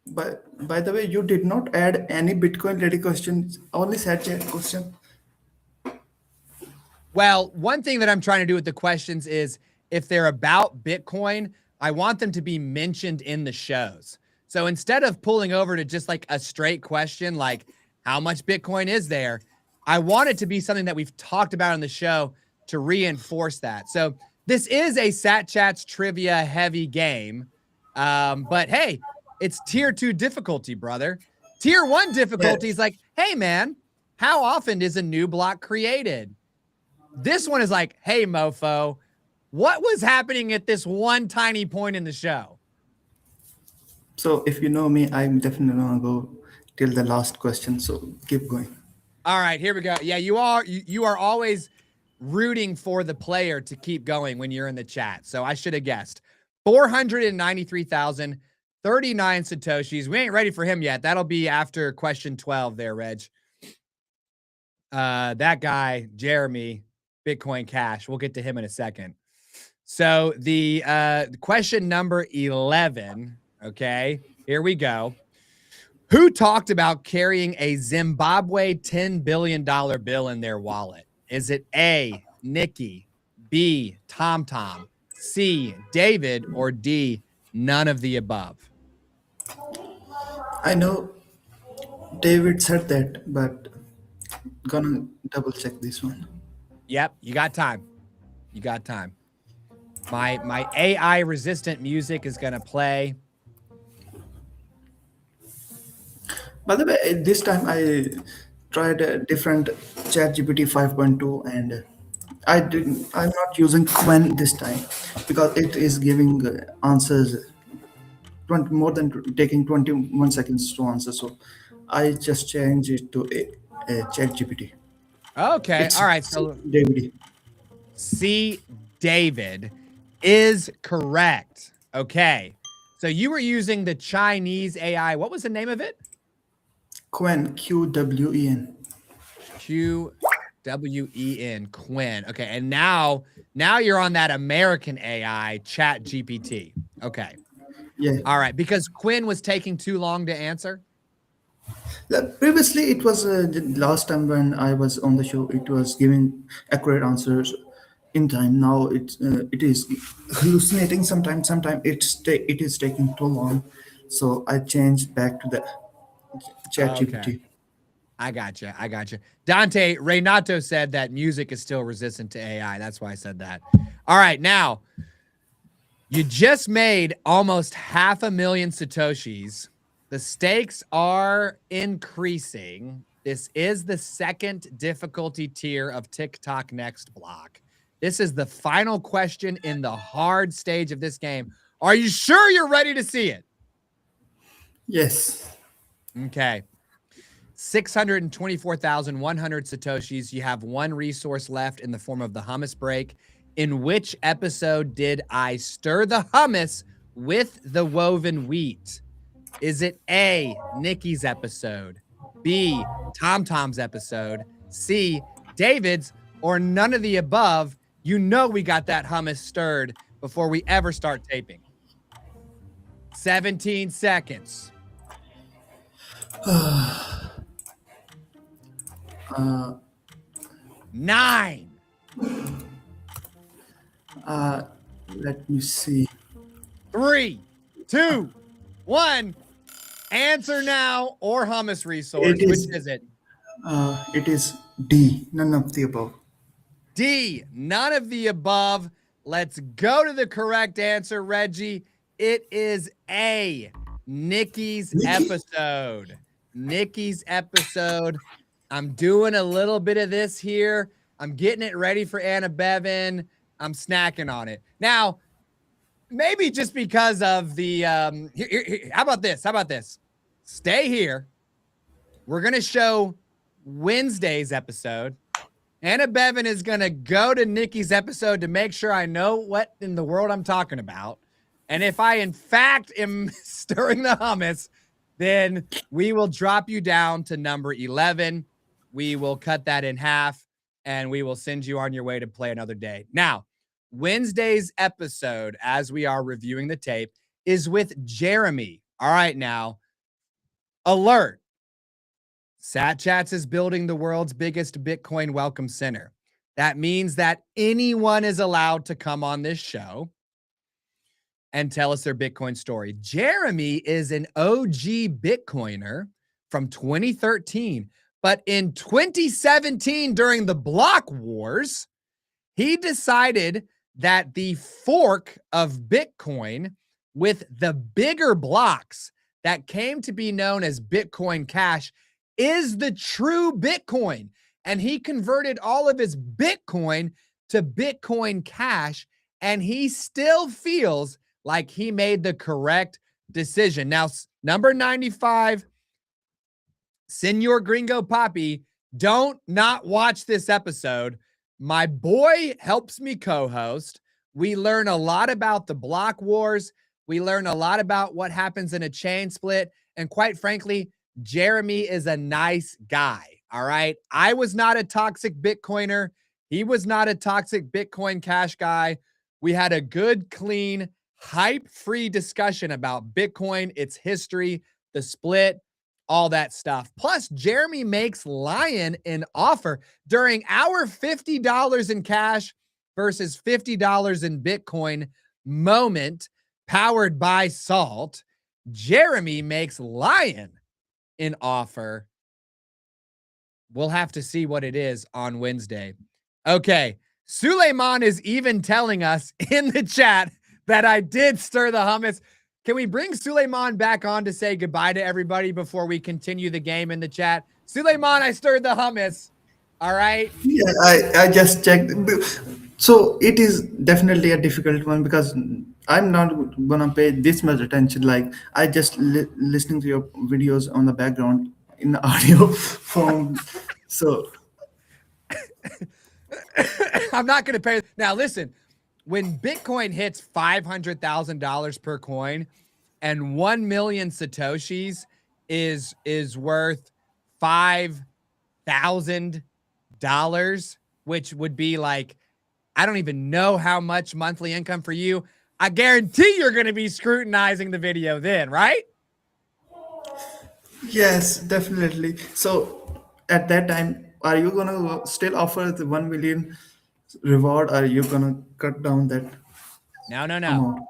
by the way, you did not add any Bitcoin related questions, only sad chat question. Well, one thing that I'm trying to do with the questions is if they're about Bitcoin, I want them to be mentioned in the shows. So instead of pulling over to just like a straight question, like how much Bitcoin is there, I want it to be something that we've talked about on the show to reinforce that. So this is a Sat Chats trivia heavy game. But hey, it's tier 2 difficulty, brother. Tier 1 difficulty is like, hey man, how often is a new block created? This one is like, hey mofo, what was happening at this one tiny point in the show? So if you know me, I'm definitely gonna go till the last question. So keep going. All right, here we go. Yeah, you are always rooting for the player to keep going when you're in the chat. So I should have guessed. 493,039 Satoshis. We ain't ready for him yet. That'll be after question 12 there, Reg. That guy, Jeremy, Bitcoin Cash. We'll get to him in a second. So the question number 11, okay, here we go. Who talked about carrying a Zimbabwe $10 billion bill in their wallet? Is it A, Nikki, B, TomTom, C, David, or D, none of the above? I know David said that, but gonna double check this one. Yep, you got time. You got time. My AI resistant music is gonna play. By the way, this time I tried a different ChatGPT 5.2 and I'm not using Quen this time because it is giving answers more than taking 21 seconds to answer. So I just changed it to a ChatGPT. Okay, all right. So David. C, David is correct. Okay, so you were using the Chinese AI. What was the name of it? Quen, Qwen. Qwen, Quen. Okay, and now you're on that American AI, Chat GPT. Okay. Yeah. All right, because Quen was taking too long to answer. Previously, it was the last time when I was on the show. It was giving accurate answers in time. Now it is hallucinating. Sometimes it is taking too long. So I changed back to the ChatGPT. Okay. I got you. Dante Renato said that music is still resistant to AI. That's why I said that. All right, now you just made almost 500,000 Satoshis. The stakes are increasing. This is the second difficulty tier of Tick Tock Next Block. This is the final question in the hard stage of this game. Are you sure you're ready to see it? Yes. Okay. 624,100 Satoshis. You have one resource left in the form of the hummus break. In which episode did I stir the hummus with the woven wheat? Is it A, Nikki's episode, B, Tom Tom's episode, C, David's, or none of the above? You know we got that hummus stirred before we ever start taping. 17 seconds. Uh, 9. Let me see. 3, 2, 1. Answer now or hummus resource. It Which is. is it? It is D. None of the above. D, none of the above. Let's go to the correct answer, Reggie. It is A, Nikki's episode. Nikki's episode. I'm doing a little bit of this here. I'm getting it ready for Anna Bevan. I'm snacking on it. Now, maybe just because of the how about this? How about this? Stay here. We're going to show Wednesday's episode. Anna Bevan is going to go to Nikki's episode to make sure I know what in the world I'm talking about. And if I, in fact, am stirring the hummus, then we will drop you down to number 11. We will cut that in half, and we will send you on your way to play another day. Now, Wednesday's episode, as we are reviewing the tape, is with Jeremy. All right, now, alert. Sat Chats is building the world's biggest Bitcoin welcome center. That means that anyone is allowed to come on this show and tell us their Bitcoin story. Jeremy is an OG Bitcoiner from 2013, but in 2017, during the block wars, he decided that the fork of Bitcoin with the bigger blocks that came to be known as Bitcoin Cash is the true Bitcoin. And he converted all of his Bitcoin to Bitcoin Cash, and he still feels like he made the correct decision. Now, number 95, Senor Gringo Papi, don't not watch this episode. My boy helps me co-host. We learn a lot about the block wars. We learn a lot about what happens in a chain split. And quite frankly, Jeremy is a nice guy. All right. I was not a toxic Bitcoiner. He was not a toxic Bitcoin Cash guy. We had a good, clean, hype-free discussion about Bitcoin, its history, the split, all that stuff. Plus, Jeremy makes Lion an offer during our $50 in cash versus $50 in Bitcoin moment powered by Salt. Jeremy makes Lion an offer. We'll have to see what it is on Wednesday. Okay. Suleiman is even telling us in the chat that I did stir the hummus. Can we bring Suleiman back on to say goodbye to everybody before we continue the game in the chat? Suleiman, I stirred the hummus. All right. Yeah, I just checked. So it is definitely a difficult one because I'm not gonna pay this much attention. Like I just listening to your videos on the background in the audio form. So I'm not going to pay. Now, listen, when Bitcoin hits $500,000 per coin and 1 million Satoshis is worth $5,000, which would be like, I don't even know how much monthly income for you. I guarantee you're going to be scrutinizing the video then, right? yes, definitely. So at that time, are you gonna still offer the 1 million reward? Or are you gonna cut down that No. amount?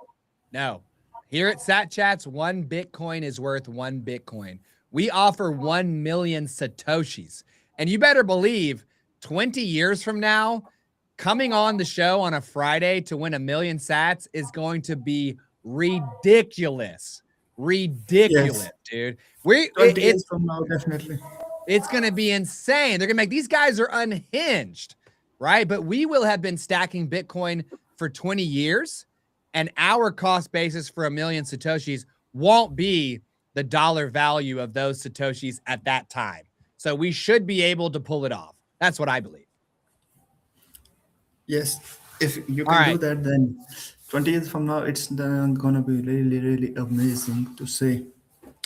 No. Here at Sat Chats, 1 Bitcoin is worth 1 Bitcoin. We offer 1 million Satoshis. And you better believe 20 years from now, coming on the show on a Friday to win 1 million sats is going to be ridiculous. Ridiculous, Yes. dude. 20 years from now, definitely. It's going to be insane. They're going to make, these guys are unhinged, right? But we will have been stacking Bitcoin for 20 years, and our cost basis for 1 million Satoshis won't be the dollar value of those Satoshis at that time. So we should be able to pull it off. That's what I believe. Yes. If you All can do right. that, then 20 years from now, it's gonna be really, really amazing to say.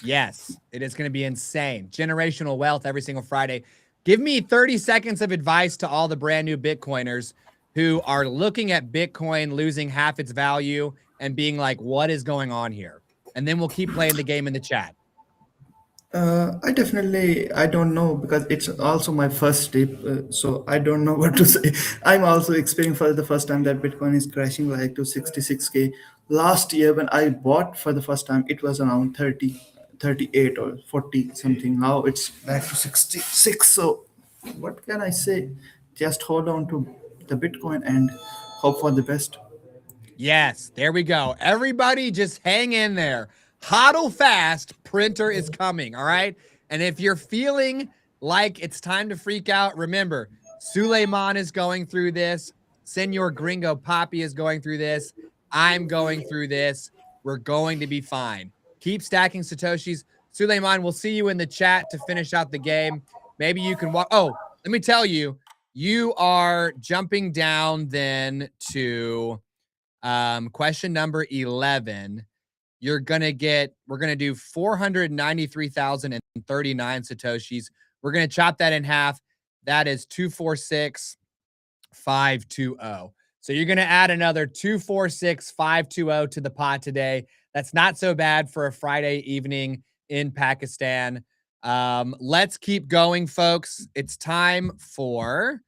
Yes, it is going to be insane. Generational wealth every single Friday. Give me 30 seconds of advice to all the brand new Bitcoiners who are looking at Bitcoin losing half its value and being like, what is going on here? And then we'll keep playing the game in the chat. I don't know because it's also my first step, so I don't know what to say. I'm also experiencing for the first time that Bitcoin is crashing like to 66K. Last year when I bought for the first time, it was around 30, 38 or 40 something. Now it's back to 66. So what can I say? Just hold on to the Bitcoin and hope for the best. Yes, there we go. Everybody just hang in there. Hodl fast, printer is coming, all right? And if you're feeling like it's time to freak out, remember, Suleiman is going through this. Senor Gringo Poppy is going through this. I'm going through this. We're going to be fine. Keep stacking Satoshis. Suleiman, we'll see you in the chat to finish out the game. Maybe you can walk. Oh, let me tell you, you are jumping down then to question number 11. We're going to do 493,039 Satoshis. We're going to chop that in half. That is 246,520. So you're going to add another 246,520 to the pot today. That's not so bad for a Friday evening in Pakistan. Let's keep going, folks. It's time for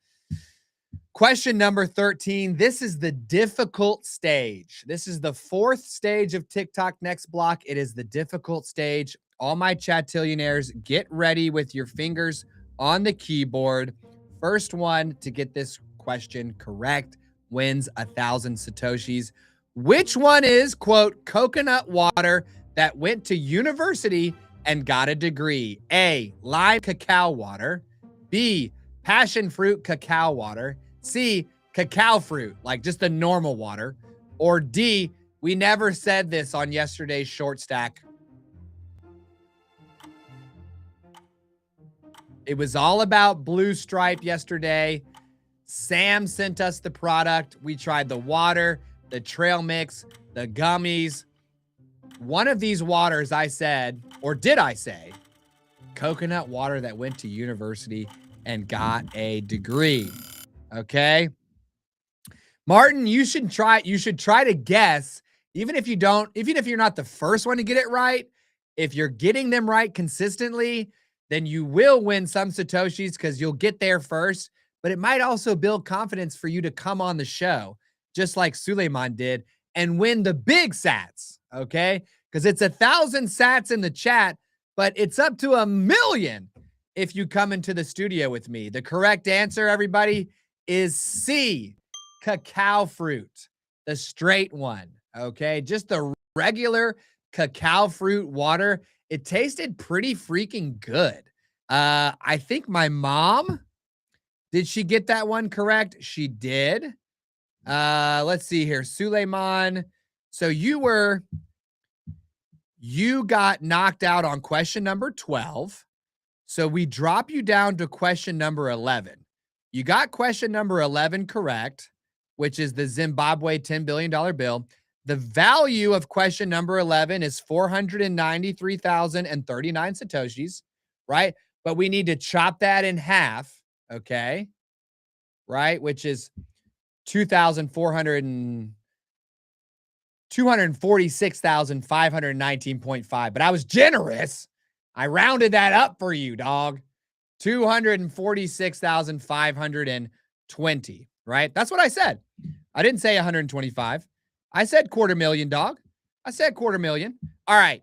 question number 13. This is the difficult stage. This is the fourth stage of Tick Tock Next Block. It is the difficult stage. All my chatillionaires, get ready with your fingers on the keyboard. First one to get this question correct wins 1,000 Satoshis. Which one is, quote, coconut water that went to university and got a degree? A, lime cacao water. B, passion fruit cacao water. C, cacao fruit, like just the normal water. Or D, we never said this on yesterday's short stack. It was all about Blue Stripe yesterday. Sam sent us the product. We tried the water, the trail mix, the gummies. One of these waters I said, or did I say, coconut water that went to university and got a degree. Okay. Martin, you should try to guess, even if you're not the first one to get it right, if you're getting them right consistently, then you will win some Satoshis because you'll get there first, but it might also build confidence for you to come on the show, just like Suleiman did, and win the big sats, okay? Because it's 1,000 sats in the chat, but it's up to 1,000,000 if you come into the studio with me. The correct answer, everybody, is C, cacao fruit, the straight one, okay? Just the regular cacao fruit water. It tasted pretty freaking good. I think my mom, did she get that one correct? She did. Let's see here. Suleiman. So you got knocked out on question number 12. So we drop you down to question number 11. You got question number 11 correct, which is the Zimbabwe $10 billion bill. The value of question number 11 is 493,039 Satoshis, right? But we need to chop that in half, okay? Right? Which is 246,519.5. But I was generous. I rounded that up for you, dog. 246,520, right? That's what I said. I didn't say 125. I said 250,000, dog. I said 250,000. All right,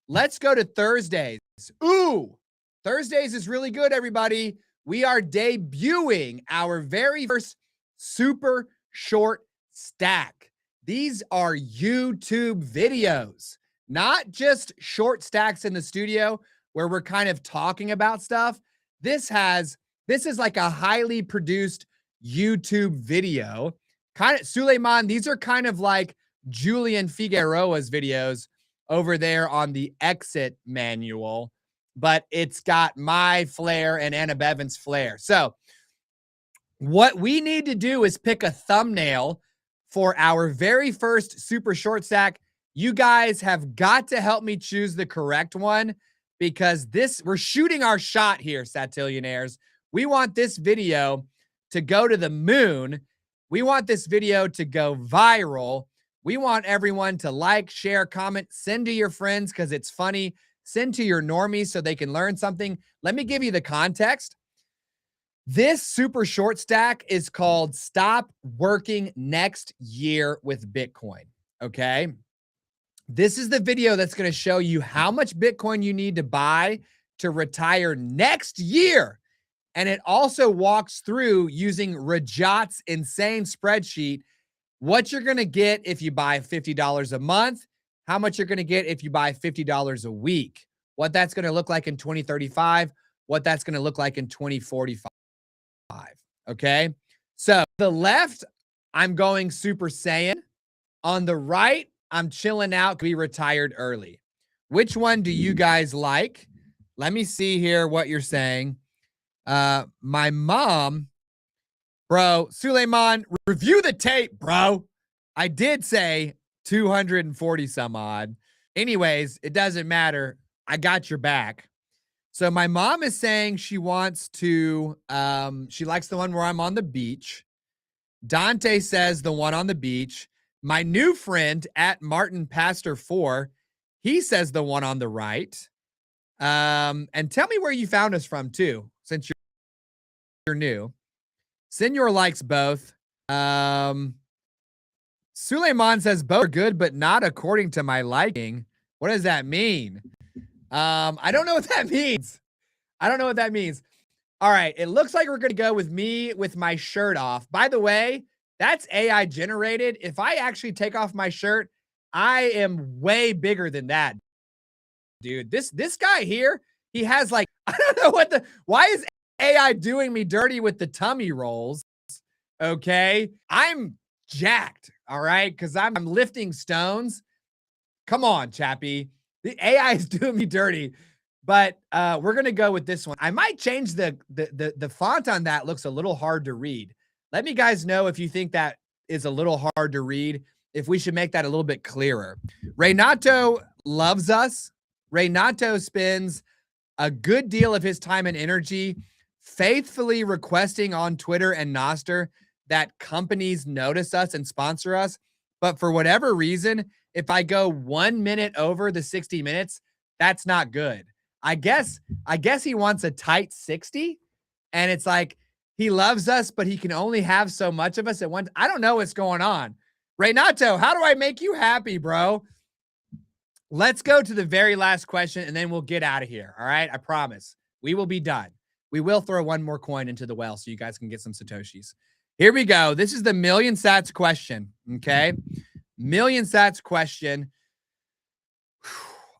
let's go to Thursdays. Ooh, Thursdays is really good, everybody. We are debuting our very first super short stack. These are YouTube videos, not just short stacks in the studio where we're kind of talking about stuff. This is like a highly produced YouTube video. Kind of, Suleiman, these are kind of like Julian Figueroa's videos over there on the exit manual, but it's got my flair and Anna Bevan's flair. So what we need to do is pick a thumbnail for our very first super short stack. You guys have got to help me choose the correct one because we're shooting our shot here, Satillionaires. We want this video to go to the moon. We want this video to go viral. We want everyone to like, share, comment, send to your friends because it's funny. Send to your normies so they can learn something. Let me give you the context. This super short stack is called Stop Working Next Year with Bitcoin. Okay. This is the video that's going to show you how much Bitcoin you need to buy to retire next year. And it also walks through using Rajat's insane spreadsheet, what you're going to get if you buy $50 a month, how much you're going to get if you buy $50 a week, what that's going to look like in 2035, what that's going to look like in 2045. Okay. So the left, I'm going Super Saiyan. On the right, I'm chilling out. We retired early. Which one do you guys like? Let me see here what you're saying. My mom, bro, Suleiman, review the tape, bro. I did say 240 some odd. Anyways, it doesn't matter. I got your back. So my mom is saying she wants to, she likes the one where I'm on the beach. Dante says the one on the beach. My new friend at Martin Pastor 4, he says the one on the right. And tell me where you found us from too, since you're new. Senor likes both. Suleiman says both are good, but not according to my liking. What does that mean? I don't know what that means. I don't know what that means. All right. It looks like we're going to go with me with my shirt off. By the way, that's AI generated. If I actually take off my shirt, I am way bigger than that, dude. This guy here, he has like, I don't know why is AI doing me dirty with the tummy rolls? Okay. I'm jacked. All right. Cause I'm lifting stones. Come on, Chappie. The AI is doing me dirty, but we're going to go with this one. I might change the font on that. Looks a little hard to read. Let me guys know if you think that is a little hard to read, if we should make that a little bit clearer. Renato loves us. Renato spends a good deal of his time and energy faithfully requesting on Twitter and Nostr that companies notice us and sponsor us. But for whatever reason, if I go 1 minute over the 60 minutes, that's not good. I guess he wants a tight 60, and it's like, he loves us, but he can only have so much of us at once. I don't know what's going on. Renato, how do I make you happy, bro? Let's go to the very last question, and then we'll get out of here. All right? I promise. We will be done. We will throw one more coin into the well so you guys can get some Satoshis. Here we go. This is the million sats question, okay? Million sats question.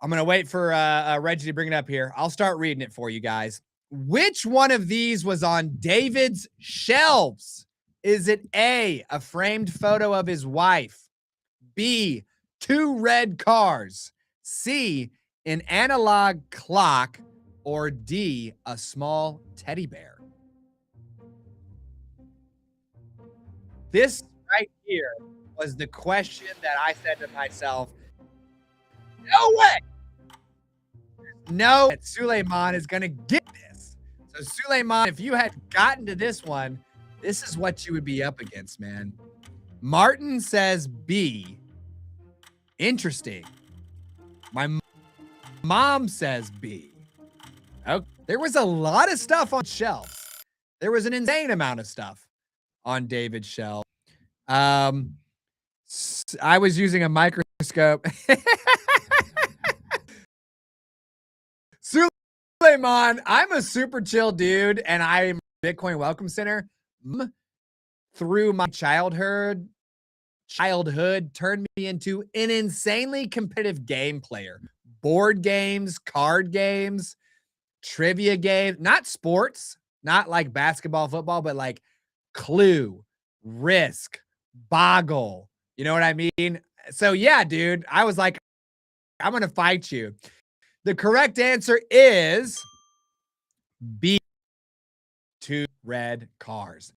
I'm going to wait for Reggie to bring it up here. I'll start reading it for you guys. Which one of these was on David's shelves? Is it A, a framed photo of his wife, B, 2 red cars, C, an analog clock, or D, a small teddy bear? This right here was the question that I said to myself, no way. No, Suleiman is going to get this. So Suleiman, if you had gotten to this one, this is what you would be up against, man. Martin says B. Interesting. My mom says B. Okay. There was a lot of stuff on shelves. There was an insane amount of stuff on David's shelf. I was using a microscope. Suleiman, I'm a super chill dude, and I'm Bitcoin Welcome Center. Through my childhood turned me into an insanely competitive game player. Board games, card games, trivia games, not sports, not like basketball, football, but like Clue, Risk, Boggle. You know what I mean? So yeah, dude, I was like, I'm going to fight you. The correct answer is B, 2 red cars.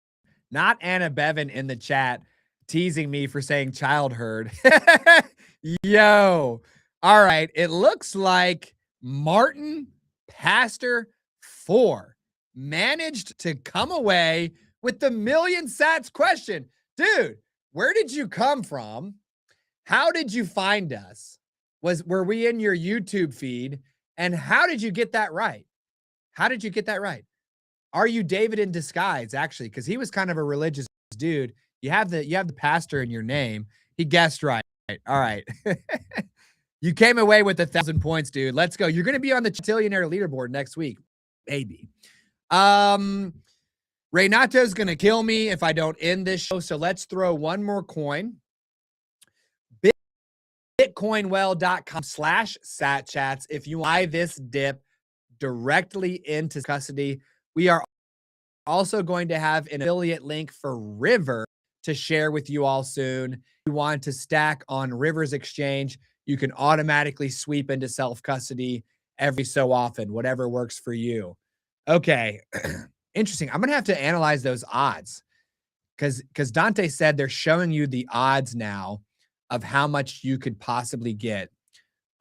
Not Anna Bevan in the chat teasing me for saying childhood. Yo. All right. It looks like Martin Pastor 4 managed to come away with the million sats question. Dude, where did you come from? How did you find us? Were we in your YouTube feed? And how did you get that right? How did you get that right? Are you David in disguise, actually? Because he was kind of a religious dude. You have the pastor in your name. He guessed right. All right. You came away with 1,000 points, dude. Let's go. You're going to be on the Tillionaire leaderboard next week. Maybe. Renato's going to kill me if I don't end this show. So let's throw one more coin. Bitcoinwell.com/satchats. If you buy this dip directly into custody, we are also going to have an affiliate link for River to share with you all soon. If you want to stack on River's exchange, you can automatically sweep into self-custody every so often, whatever works for you. Okay. Interesting. I'm going to have to analyze those odds because Dante said they're showing you the odds now of how much you could possibly get.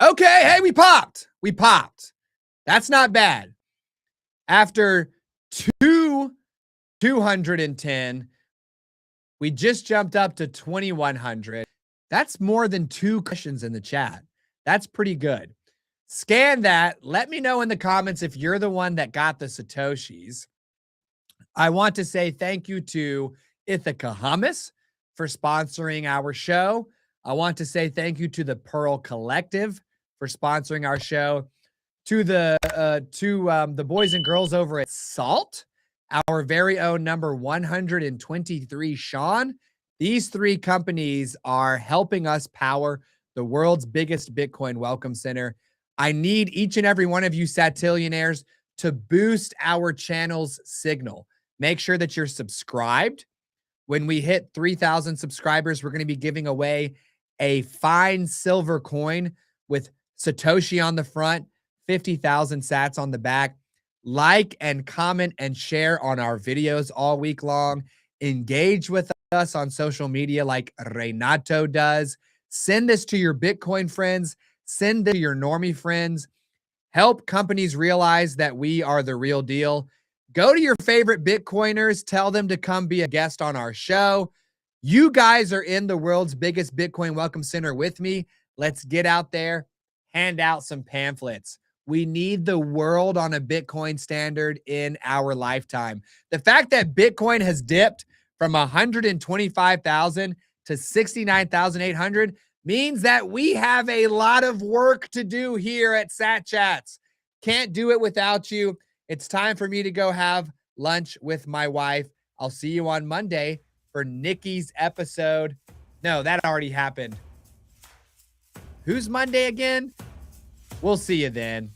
Okay. Hey, we popped. We popped. That's not bad. After 210, we just jumped up to 2,100. That's more than 2 questions in the chat. That's pretty good. Scan that. Let me know in the comments if you're the one that got the Satoshis. I want to say thank you to Ithaca Hummus for sponsoring our show. I want to say thank you to the Pearl Collective for sponsoring our show. To the boys and girls over at Salt, our very own number 123, Sean. These 3 companies are helping us power the world's biggest Bitcoin welcome center. I need each and every one of you Satillionaires to boost our channel's signal. Make sure that you're subscribed. When we hit 3,000 subscribers, we're going to be giving away a fine silver coin with Satoshi on the front, 50,000 sats on the back. Like and comment and share on our videos all week long. Engage with us on social media like Renato does. Send this to your Bitcoin friends. Send this to your normie friends. Help companies realize that we are the real deal. Go to your favorite Bitcoiners. Tell them to come be a guest on our show. You guys are in the world's biggest Bitcoin welcome center with me. Let's get out there, hand out some pamphlets. We need the world on a Bitcoin standard in our lifetime. The fact that Bitcoin has dipped from 125,000 to 69,800 means that we have a lot of work to do here at SatChats. Can't do it without you. It's time for me to go have lunch with my wife. I'll see you on Monday for Nikki's episode. No, that already happened. Who's Monday again? We'll see you then.